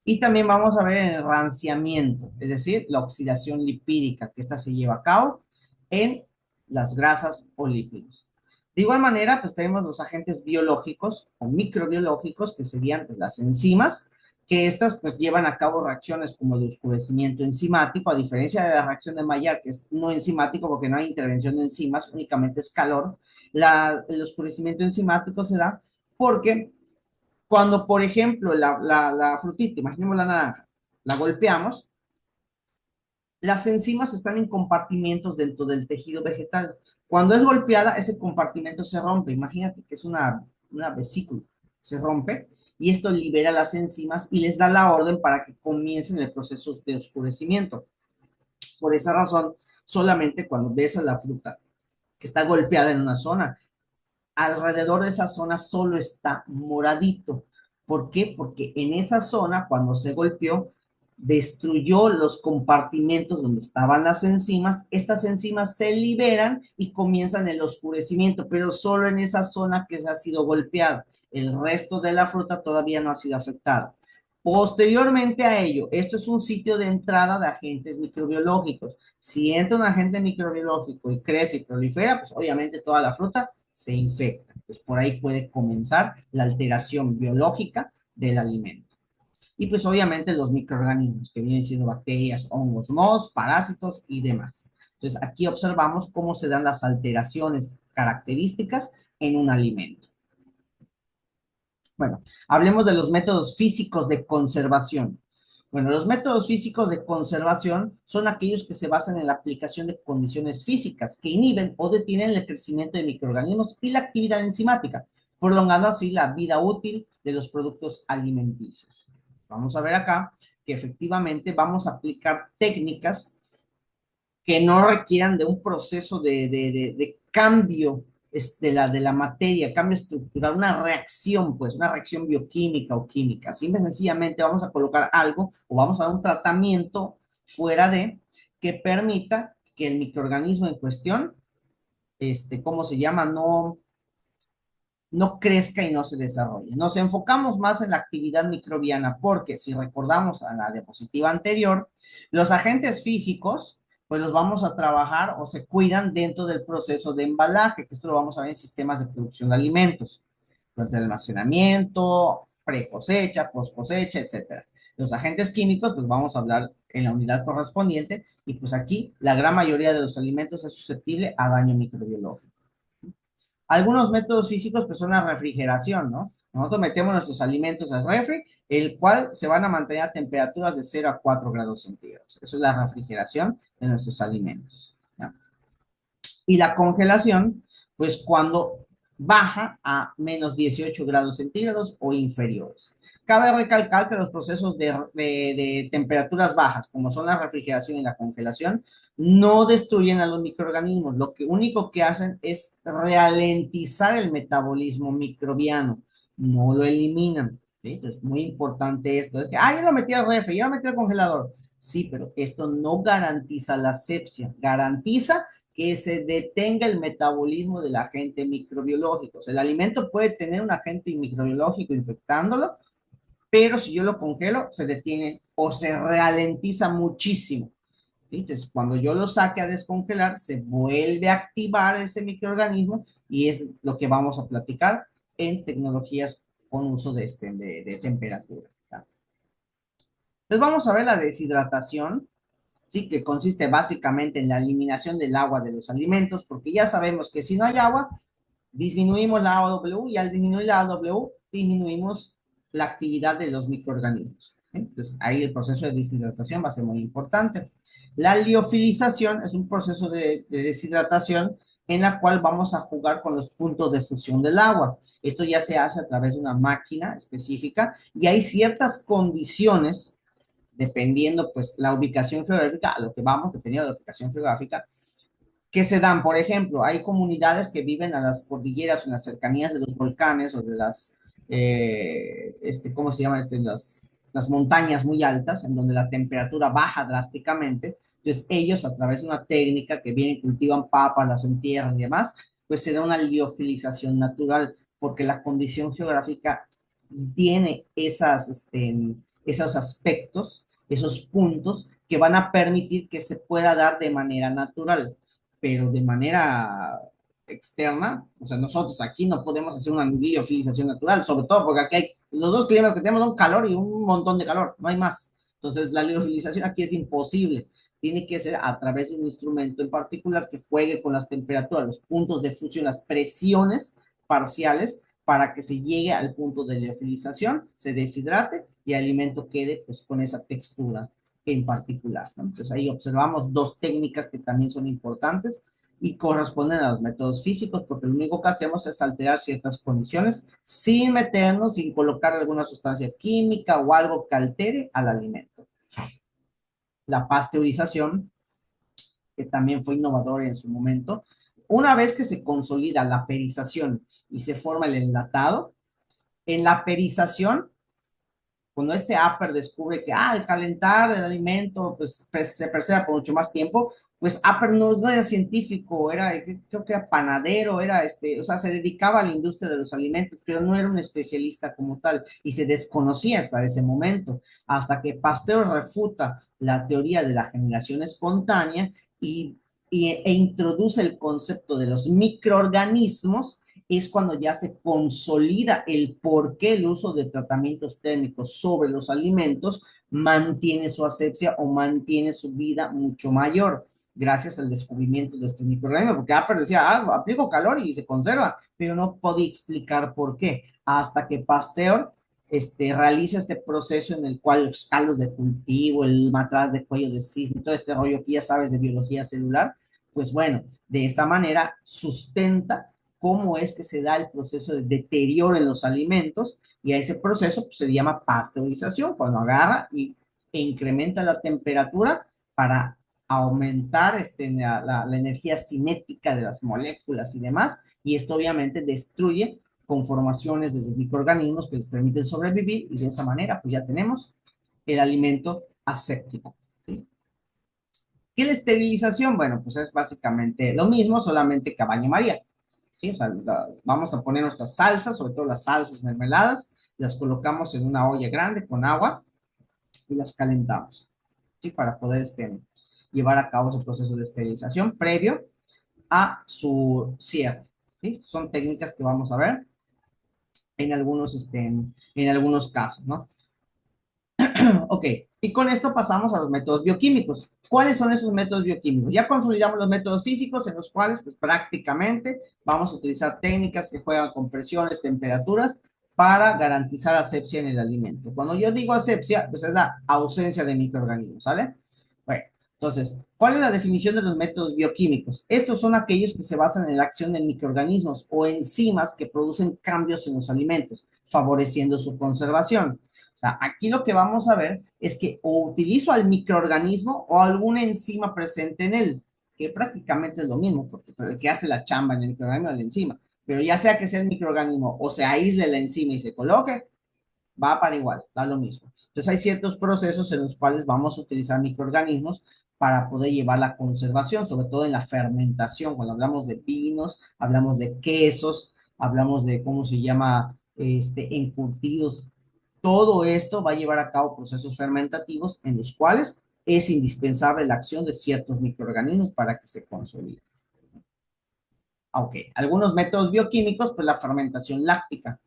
Y también vamos a ver el ranciamiento, es decir, la oxidación lipídica, que esta se lleva a cabo en las grasas o lípidos. De igual manera, pues tenemos los agentes biológicos o microbiológicos, que serían pues, las enzimas, que estas pues llevan a cabo reacciones como el oscurecimiento enzimático, a diferencia de la reacción de Maillard, que es no enzimático porque no hay intervención de enzimas, únicamente es calor. El oscurecimiento enzimático se da porque cuando, por ejemplo, la frutita, imaginemos la naranja, la golpeamos, las enzimas están en compartimentos dentro del tejido vegetal. Cuando es golpeada, ese compartimento se rompe. Imagínate que es una vesícula, se rompe y esto libera las enzimas y les da la orden para que comiencen el proceso de oscurecimiento. Por esa razón, solamente cuando ves a la fruta que está golpeada en una zona, alrededor de esa zona solo está moradito. ¿Por qué? Porque en esa zona, cuando se golpeó, destruyó los compartimentos donde estaban las enzimas. Estas enzimas se liberan y comienzan el oscurecimiento, pero solo en esa zona que ha sido golpeada. El resto de la fruta todavía no ha sido afectada. Posteriormente a ello, esto es un sitio de entrada de agentes microbiológicos. Si entra un agente microbiológico y crece y prolifera, pues obviamente toda la fruta se infecta. Pues por ahí puede comenzar la alteración biológica del alimento. Y pues obviamente los microorganismos que vienen siendo bacterias, hongos, mohos, parásitos y demás. Entonces aquí observamos cómo se dan las alteraciones características en un alimento. Bueno, hablemos de los métodos físicos de conservación. Bueno, los métodos físicos de conservación son aquellos que se basan en la aplicación de condiciones físicas que inhiben o detienen el crecimiento de microorganismos y la actividad enzimática, prolongando así la vida útil de los productos alimenticios. Vamos a ver acá que efectivamente vamos a aplicar técnicas que no requieran de un proceso de cambio de la materia, cambio estructural, una reacción, pues, una reacción bioquímica o química. Simple y sencillamente vamos a colocar algo o vamos a dar un tratamiento fuera de que permita que el microorganismo en cuestión, ¿cómo se llama? No crezca y no se desarrolle. Nos enfocamos más en la actividad microbiana porque si recordamos a la diapositiva anterior, los agentes físicos, pues los vamos a trabajar o se cuidan dentro del proceso de embalaje, que esto lo vamos a ver en sistemas de producción de alimentos, durante el almacenamiento, pre cosecha, post cosecha, etcétera. Los agentes químicos, pues vamos a hablar en la unidad correspondiente y pues aquí la gran mayoría de los alimentos es susceptible a daño microbiológico. Algunos métodos físicos pues son la refrigeración, ¿no? Nosotros metemos nuestros alimentos al refri, el cual se van a mantener a temperaturas de 0 a 4 grados centígrados. Eso es la refrigeración de nuestros alimentos, ¿no? Y la congelación, pues cuando baja a menos 18 grados centígrados o inferiores. Cabe recalcar que los procesos de temperaturas bajas, como son la refrigeración y la congelación, no destruyen a los microorganismos. Lo que único que hacen es ralentizar el metabolismo microbiano, no lo eliminan. ¿Sí? Entonces, muy importante esto. Es que, ya lo metí al refri, ya lo metí al congelador. Sí, pero esto no garantiza la asepsia, garantiza que se detenga el metabolismo del agente microbiológico. O sea, el alimento puede tener un agente microbiológico infectándolo, pero si yo lo congelo, se detiene o se ralentiza muchísimo. Entonces, cuando yo lo saque a descongelar, se vuelve a activar ese microorganismo y es lo que vamos a platicar en tecnologías con uso de temperatura. Entonces, vamos a ver la deshidratación, ¿sí? Que consiste básicamente en la eliminación del agua de los alimentos, porque ya sabemos que si no hay agua, disminuimos la AW y al disminuir la AW, disminuimos la actividad de los microorganismos. ¿Sí? Entonces, ahí el proceso de deshidratación va a ser muy importante. La liofilización es un proceso de deshidratación en la cual vamos a jugar con los puntos de fusión del agua. Esto ya se hace a través de una máquina específica y hay ciertas condiciones, dependiendo pues la ubicación geográfica, a lo que vamos, dependiendo de la ubicación geográfica, que se dan. Por ejemplo, hay comunidades que viven a las cordilleras o en las cercanías de los volcanes o de las, ¿cómo se llama? Las montañas muy altas, en donde la temperatura baja drásticamente. Entonces, ellos, a través de una técnica que vienen, cultivan papas, las entierran y demás, pues se da una liofilización natural, porque la condición geográfica tiene esos aspectos, esos puntos que van a permitir que se pueda dar de manera natural, pero de manera externa, o sea, nosotros aquí no podemos hacer una biofilización natural, sobre todo porque aquí hay, los dos climas que tenemos son calor y un montón de calor, no hay más. Entonces, la liofilización aquí es imposible. Tiene que ser a través de un instrumento en particular que juegue con las temperaturas, los puntos de fusión, las presiones parciales para que se llegue al punto de liofilización, se deshidrate y el alimento quede pues con esa textura en particular, ¿no? Entonces ahí observamos dos técnicas que también son importantes y corresponden a los métodos físicos, porque lo único que hacemos es alterar ciertas condiciones sin meternos, sin colocar alguna sustancia química o algo que altere al alimento. La pasteurización, que también fue innovador en su momento, una vez que se consolida la perización y se forma el enlatado, en la perización cuando este upper descubre que al calentar el alimento pues se preserva por mucho más tiempo, pues upper no era científico, creo que era panadero, o sea, se dedicaba a la industria de los alimentos, pero no era un especialista como tal y se desconocía hasta ese momento, hasta que Pasteur refuta la teoría de la generación espontánea e introduce el concepto de los microorganismos, es cuando ya se consolida el por qué el uso de tratamientos térmicos sobre los alimentos mantiene su asepsia o mantiene su vida mucho mayor, gracias al descubrimiento de estos microorganismos, porque Apple decía, aplico calor y se conserva, pero no podía explicar por qué, hasta que Pasteur realiza este proceso en el cual los caldos de cultivo, el matraz de cuello de cisne, todo este rollo que ya sabes de biología celular, pues bueno, de esta manera sustenta cómo es que se da el proceso de deterioro en los alimentos y a ese proceso pues, se llama pasteurización, cuando agarra e incrementa la temperatura para aumentar la energía cinética de las moléculas y demás, y esto obviamente destruye conformaciones de los microorganismos que les permiten sobrevivir y de esa manera pues ya tenemos el alimento aséptico. ¿Sí? ¿Qué es la esterilización? Bueno, pues es básicamente lo mismo, solamente que a baño María. ¿Sí? O sea, vamos a poner nuestras salsas, sobre todo las salsas mermeladas, las colocamos en una olla grande con agua y las calentamos, ¿sí? Para poder llevar a cabo ese proceso de esterilización previo a su cierre. ¿Sí? Son técnicas que vamos a ver en algunos casos, ¿no? Ok, y con esto pasamos a los métodos bioquímicos. ¿Cuáles son esos métodos bioquímicos? Ya consolidamos los métodos físicos en los cuales pues prácticamente vamos a utilizar técnicas que juegan con presiones, temperaturas para garantizar asepsia en el alimento. Cuando yo digo asepsia, pues es la ausencia de microorganismos, ¿sale? Bueno, entonces, ¿cuál es la definición de los métodos bioquímicos? Estos son aquellos que se basan en la acción de microorganismos o enzimas que producen cambios en los alimentos, favoreciendo su conservación. O sea, aquí lo que vamos a ver es que o utilizo al microorganismo o alguna enzima presente en él, que prácticamente es lo mismo, porque el que hace la chamba en el microorganismo es la enzima. Pero ya sea que sea el microorganismo o se aísle la enzima y se coloque, va para igual, da lo mismo. Entonces hay ciertos procesos en los cuales vamos a utilizar microorganismos para poder llevar la conservación, sobre todo en la fermentación. Cuando hablamos de vinos, hablamos de quesos, hablamos de, ¿cómo se llama? Encurtidos. Todo esto va a llevar a cabo procesos fermentativos en los cuales es indispensable la acción de ciertos microorganismos para que se consoliden. Ok, algunos métodos bioquímicos, pues la fermentación láctica,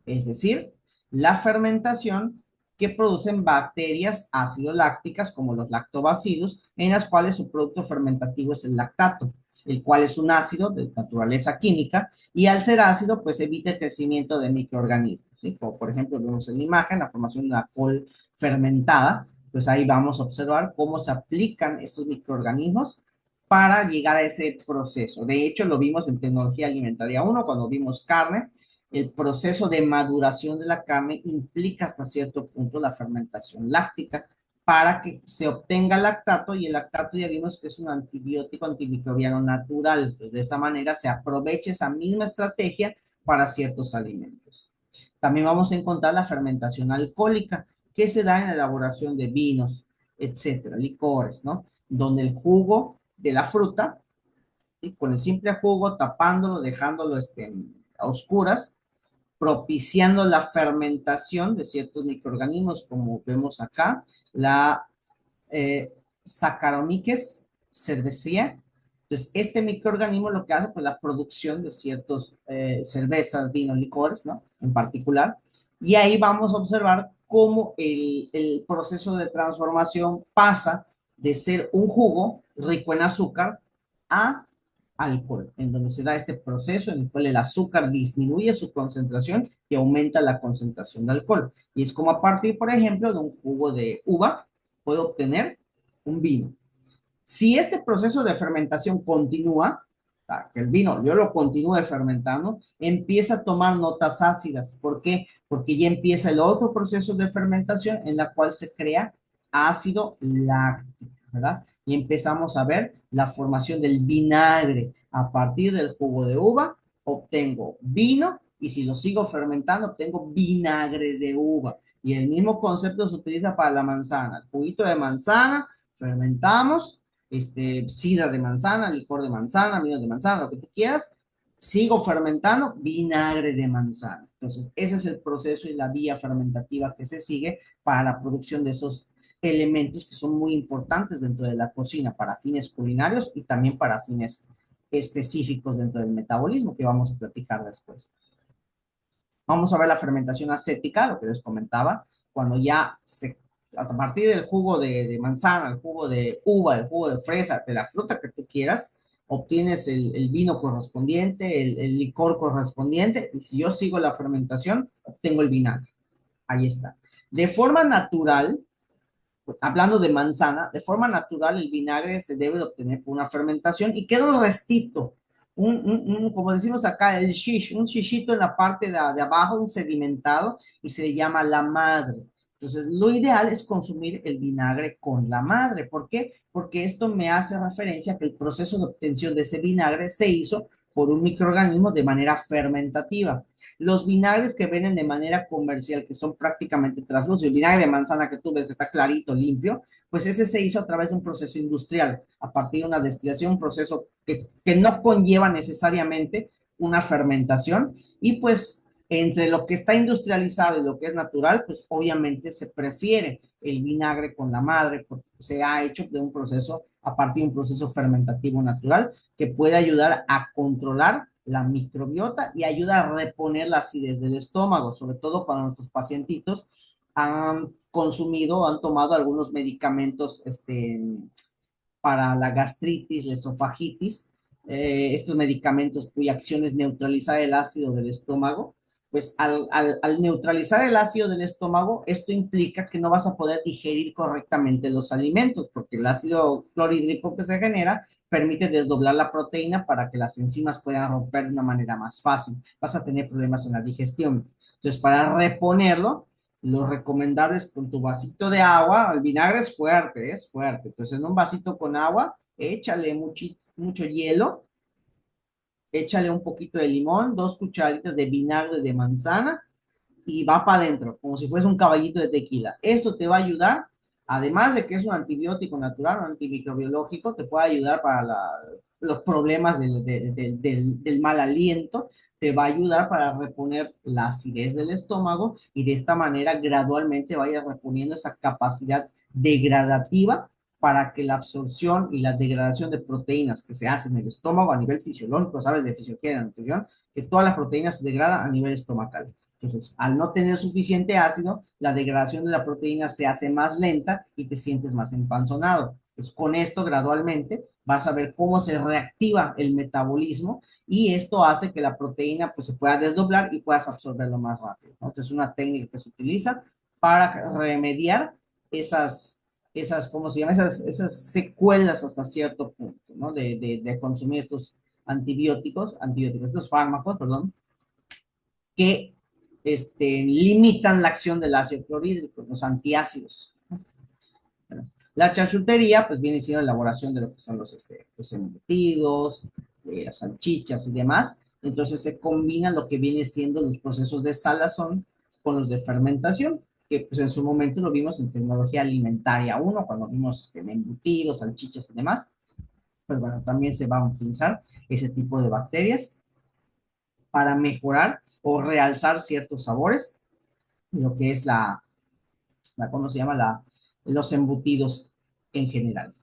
es decir, la fermentación que producen bacterias ácido lácticas como los lactobacillus, en las cuales su producto fermentativo es el lactato, el cual es un ácido de naturaleza química y al ser ácido pues evita el crecimiento de microorganismos, ¿sí? Como por ejemplo vemos en la imagen la formación de una col fermentada, pues ahí vamos a observar cómo se aplican estos microorganismos para llegar a ese proceso. De hecho, lo vimos en tecnología alimentaria uno cuando vimos carne. El proceso de maduración de la carne implica hasta cierto punto la fermentación láctica para que se obtenga lactato, y el lactato ya vimos que es un antibiótico antimicrobiano natural. Entonces, de esa manera se aprovecha esa misma estrategia para ciertos alimentos. También vamos a encontrar la fermentación alcohólica, que se da en la elaboración de vinos, etcétera, licores, ¿no? Donde el jugo de la fruta, ¿sí? Con el simple jugo, tapándolo, dejándolo a oscuras, propiciando la fermentación de ciertos microorganismos, como vemos acá, la Saccharomyces cerevisiae. Entonces, este microorganismo lo que hace, pues, la producción de ciertos cervezas, vinos, licores, ¿no? En particular. Y ahí vamos a observar cómo el proceso de transformación pasa de ser un jugo rico en azúcar a alcohol, en donde se da este proceso en el cual el azúcar disminuye su concentración y aumenta la concentración de alcohol. Y es como a partir, por ejemplo, de un jugo de uva, puedo obtener un vino. Si este proceso de fermentación continúa, que el vino yo lo continúe fermentando, empieza a tomar notas ácidas. ¿Por qué? Porque ya empieza el otro proceso de fermentación en la cual se crea ácido láctico, ¿verdad? Y empezamos a ver la formación del vinagre. A partir del jugo de uva obtengo vino, y si lo sigo fermentando obtengo vinagre de uva. Y el mismo concepto se utiliza para la manzana. El juguito de manzana, fermentamos, sidra de manzana, licor de manzana, vino de manzana, lo que tú quieras, sigo fermentando, vinagre de manzana. Entonces, ese es el proceso y la vía fermentativa que se sigue para la producción de esos elementos que son muy importantes dentro de la cocina para fines culinarios y también para fines específicos dentro del metabolismo que vamos a platicar después. Vamos a ver la fermentación acética, lo que les comentaba, cuando ya a partir del jugo de manzana, el jugo de uva, el jugo de fresa, de la fruta que tú quieras, obtienes el vino correspondiente, el licor correspondiente, y si yo sigo la fermentación, obtengo el vinagre. Ahí está. De forma natural, hablando de manzana, de forma natural el vinagre se debe de obtener por una fermentación y queda un restito, como decimos acá, el shish, un shishito en la parte de abajo, un sedimentado, y se le llama la madre. Entonces, lo ideal es consumir el vinagre con la madre. ¿Por qué? Porque esto me hace referencia a que el proceso de obtención de ese vinagre se hizo por un microorganismo de manera fermentativa. Los vinagres que venden de manera comercial, que son prácticamente translúcidos, el vinagre de manzana que tú ves que está clarito, limpio, pues ese se hizo a través de un proceso industrial, a partir de una destilación, un proceso que no conlleva necesariamente una fermentación, y pues entre lo que está industrializado y lo que es natural, pues obviamente se prefiere el vinagre con la madre, porque se ha hecho de un proceso, a partir de un proceso fermentativo natural, que puede ayudar a controlar la microbiota y ayuda a reponer la acidez del estómago, sobre todo cuando nuestros pacientitos han consumido, han tomado algunos medicamentos para la gastritis, la esofagitis, estos medicamentos cuya acción es neutralizar el ácido del estómago. Pues al neutralizar el ácido del estómago, esto implica que no vas a poder digerir correctamente los alimentos, porque el ácido clorhídrico que se genera permite desdoblar la proteína para que las enzimas puedan romper de una manera más fácil. Vas a tener problemas en la digestión. Entonces, para reponerlo, lo recomendable es con tu vasito de agua. El vinagre es fuerte, es fuerte. Entonces, en un vasito con agua, échale mucho hielo, échale un poquito de limón, 2 cucharitas de vinagre de manzana, y va para adentro, como si fuese un caballito de tequila. Esto te va a ayudar, además de que es un antibiótico natural, un antimicrobiológico, te puede ayudar para los problemas del mal aliento, te va a ayudar para reponer la acidez del estómago, y de esta manera gradualmente vayas reponiendo esa capacidad degradativa para que la absorción y la degradación de proteínas que se hacen en el estómago a nivel fisiológico, sabes, de fisiología y de nutrición, que todas las proteínas se degradan a nivel estomacal. Entonces, al no tener suficiente ácido, la degradación de la proteína se hace más lenta y te sientes más empanzonado. Pues con esto, gradualmente, vas a ver cómo se reactiva el metabolismo, y esto hace que la proteína pues, se pueda desdoblar y puedas absorberlo más rápido, ¿no? Entonces, es una técnica que se utiliza para remediar ¿cómo se llama? Esas secuelas hasta cierto punto, ¿no? De consumir estos estos fármacos, perdón, que limitan la acción del ácido clorhídrico, los antiácidos. Bueno, la charcutería, pues viene siendo la elaboración de lo que son los embutidos, las salchichas y demás. Entonces se combina lo que viene siendo los procesos de salazón con los de fermentación, que pues en su momento lo vimos en tecnología alimentaria uno cuando vimos embutidos, salchichas y demás. Pues bueno, también se va a utilizar ese tipo de bacterias para mejorar o realzar ciertos sabores, lo que es ¿cómo se llama? Los embutidos en general.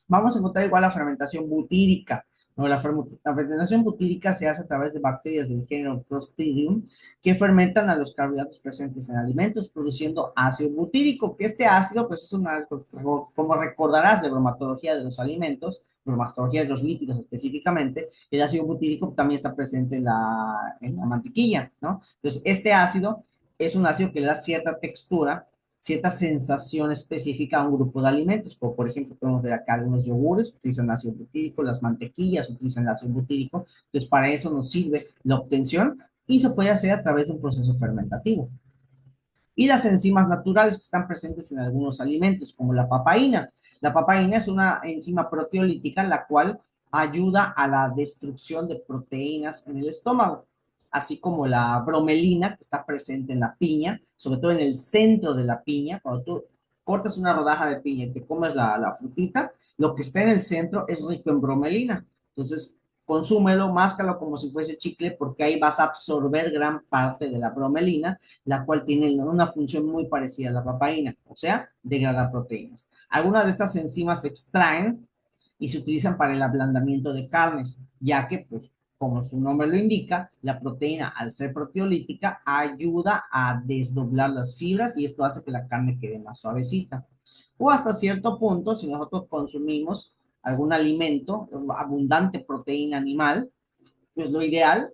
Vamos a encontrar igual la fermentación butírica. ¿No? La fermentación butírica se hace a través de bacterias del género Clostridium que fermentan a los carbohidratos presentes en alimentos, produciendo ácido butírico, que este ácido, pues es como recordarás de bromatología de los alimentos, bromatología de los lípidos específicamente, el ácido butírico también está presente en la mantequilla, ¿no? Entonces, este ácido es un ácido que le da cierta textura, cierta sensación específica a un grupo de alimentos, como por ejemplo podemos ver acá algunos yogures utilizan ácido butírico, las mantequillas utilizan ácido butírico, entonces para eso nos sirve la obtención y se puede hacer a través de un proceso fermentativo. Y las enzimas naturales que están presentes en algunos alimentos, como la papaína. La papaína es una enzima proteolítica la cual ayuda a la destrucción de proteínas en el estómago, así como la bromelina que está presente en la piña, sobre todo en el centro de la piña. Cuando tú cortas una rodaja de piña y te comes la frutita, lo que está en el centro es rico en bromelina. Entonces, consúmelo, máscalo como si fuese chicle, porque ahí vas a absorber gran parte de la bromelina, la cual tiene una función muy parecida a la papaína, o sea, degradar proteínas. Algunas de estas enzimas se extraen y se utilizan para el ablandamiento de carnes, ya que, pues, como su nombre lo indica, la proteína, al ser proteolítica, ayuda a desdoblar las fibras y esto hace que la carne quede más suavecita. O hasta cierto punto, si nosotros consumimos algún alimento, abundante proteína animal, pues lo ideal,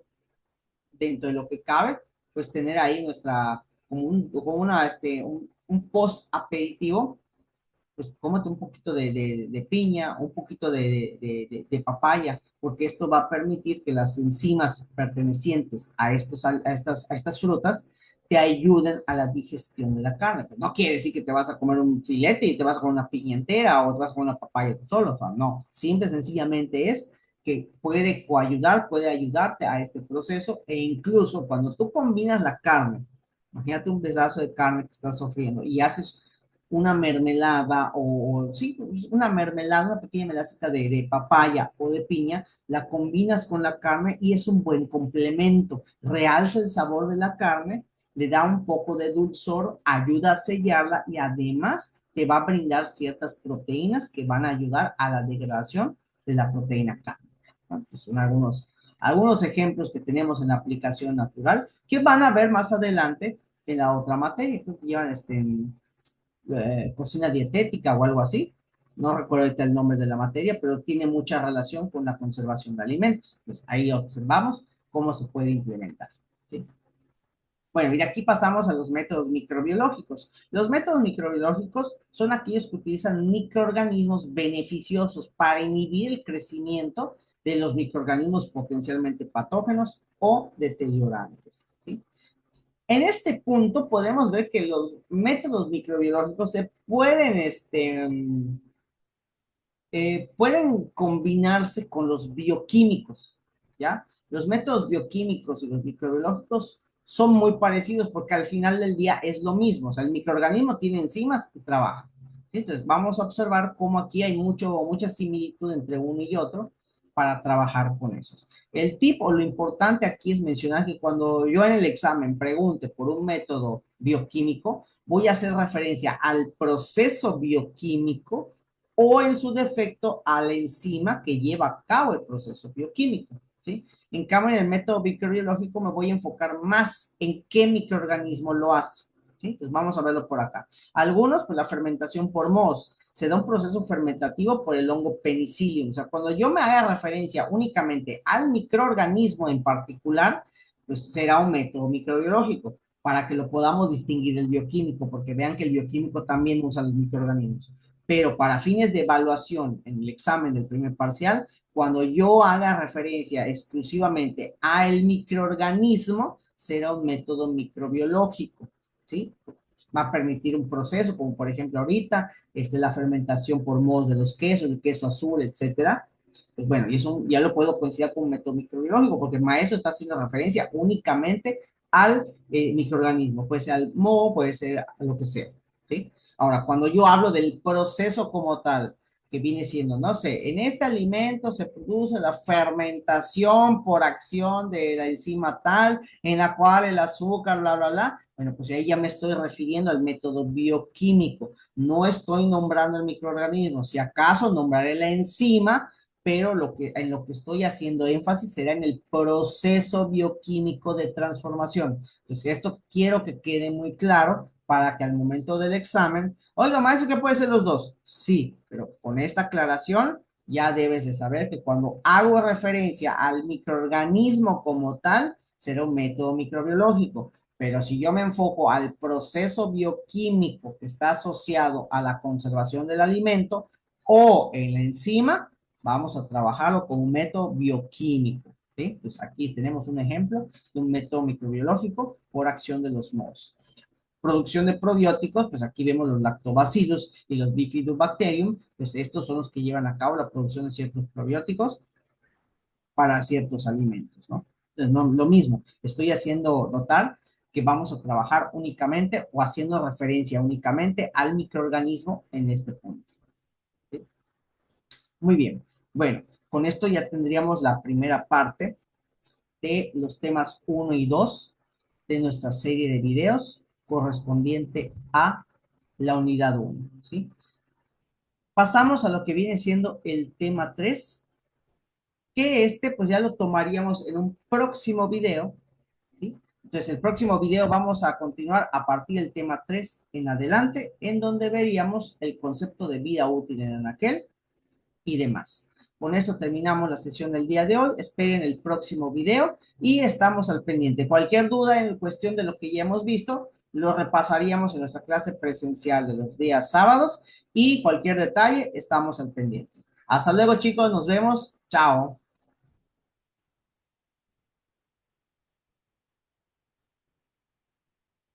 dentro de lo que cabe, pues tener ahí un post aperitivo, pues cómete un poquito de piña, un poquito de papaya, porque esto va a permitir que las enzimas pertenecientes a estas frutas te ayuden a la digestión de la carne. Pues no quiere decir que te vas a comer un filete y te vas a comer una piña entera o te vas a comer una papaya tú solo, o sea, no, simple sencillamente es que puede coayudar, puede ayudarte a este proceso e incluso cuando tú combinas la carne, imagínate un pedazo de carne que estás sofriendo y haces una mermelada sí, una mermelada, una pequeña melacita de papaya o de piña, la combinas con la carne y es un buen complemento. Realza el sabor de la carne, le da un poco de dulzor, ayuda a sellarla y además te va a brindar ciertas proteínas que van a ayudar a la degradación de la proteína carne. ¿No? Pues son algunos ejemplos que tenemos en la aplicación natural que van a ver más adelante en la otra materia, que llevan cocina dietética o algo así. No recuerdo ahorita el nombre de la materia, pero tiene mucha relación con la conservación de alimentos. Pues ahí observamos cómo se puede implementar. ¿Sí? Bueno, y de aquí pasamos a los métodos microbiológicos. Los métodos microbiológicos son aquellos que utilizan microorganismos beneficiosos para inhibir el crecimiento de los microorganismos potencialmente patógenos o deteriorantes. ¿Sí? En este punto podemos ver que los métodos microbiológicos se pueden combinarse con los bioquímicos, ¿ya? Los métodos bioquímicos y los microbiológicos son muy parecidos porque al final del día es lo mismo, o sea, el microorganismo tiene enzimas que trabajan. ¿Sí? Entonces, vamos a observar cómo aquí hay mucha similitud entre uno y otro para trabajar con esos. El tip o lo importante aquí es mencionar que cuando yo en el examen pregunte por un método bioquímico, voy a hacer referencia al proceso bioquímico o en su defecto a la enzima que lleva a cabo el proceso bioquímico. ¿Sí? En cambio, en el método microbiológico me voy a enfocar más en qué microorganismo lo hace. ¿Sí? Entonces vamos a verlo por acá. Algunos, pues la fermentación por Mohs, se da un proceso fermentativo por el hongo Penicillium. O sea, cuando yo me haga referencia únicamente al microorganismo en particular, pues será un método microbiológico para que lo podamos distinguir del bioquímico, porque vean que el bioquímico también usa los microorganismos. pero para fines de evaluación en el examen del primer parcial, cuando yo haga referencia exclusivamente al microorganismo, será un método microbiológico, ¿sí? Va a permitir un proceso, como por ejemplo ahorita, la fermentación por mol de los quesos, el queso azul, etcétera. Pues bueno, y eso ya lo puedo considerar como un método microbiológico, porque el maestro está haciendo referencia únicamente al microorganismo, puede ser al moho, puede ser a lo que sea, ¿sí? Ahora, cuando yo hablo del proceso como tal, que viene siendo, no sé, en este alimento se produce la fermentación por acción de la enzima tal, en la cual el azúcar, bla, bla, bla. Bueno, pues ahí ya me estoy refiriendo al método bioquímico. No estoy nombrando el microorganismo. Si acaso nombraré la enzima, pero en lo que estoy haciendo énfasis será en el proceso bioquímico de transformación. Entonces, esto quiero que quede muy claro para que al momento del examen, oiga, maestro, ¿qué puede ser los dos? Sí, pero con esta aclaración ya debes de saber que cuando hago referencia al microorganismo como tal, será un método microbiológico. Pero si yo me enfoco al proceso bioquímico que está asociado a la conservación del alimento o en la enzima, vamos a trabajarlo con un método bioquímico. ¿Sí? Pues aquí tenemos un ejemplo de un método microbiológico por acción de los mohos. Producción de probióticos, pues aquí vemos los lactobacillus y los bifidobacterium, pues estos son los que llevan a cabo la producción de ciertos probióticos para ciertos alimentos, ¿no? Entonces, no, lo mismo, estoy haciendo notar que vamos a trabajar únicamente o haciendo referencia únicamente al microorganismo en este punto. ¿Sí? Muy bien. Bueno, con esto ya tendríamos la primera parte de los temas uno y 2 de nuestra serie de videos correspondiente a la unidad uno, ¿sí? Pasamos a lo que viene siendo el tema 3, que pues ya lo tomaríamos en un próximo video, ¿sí? Entonces, el próximo video vamos a continuar a partir del tema 3 en adelante, en donde veríamos el concepto de vida útil en aquel y demás. Con esto terminamos la sesión del día de hoy. Esperen el próximo video y estamos al pendiente. Cualquier duda en cuestión de lo que ya hemos visto, lo repasaríamos en nuestra clase presencial de los días sábados y cualquier detalle, estamos al pendiente. Hasta luego, chicos. Nos vemos. Chao.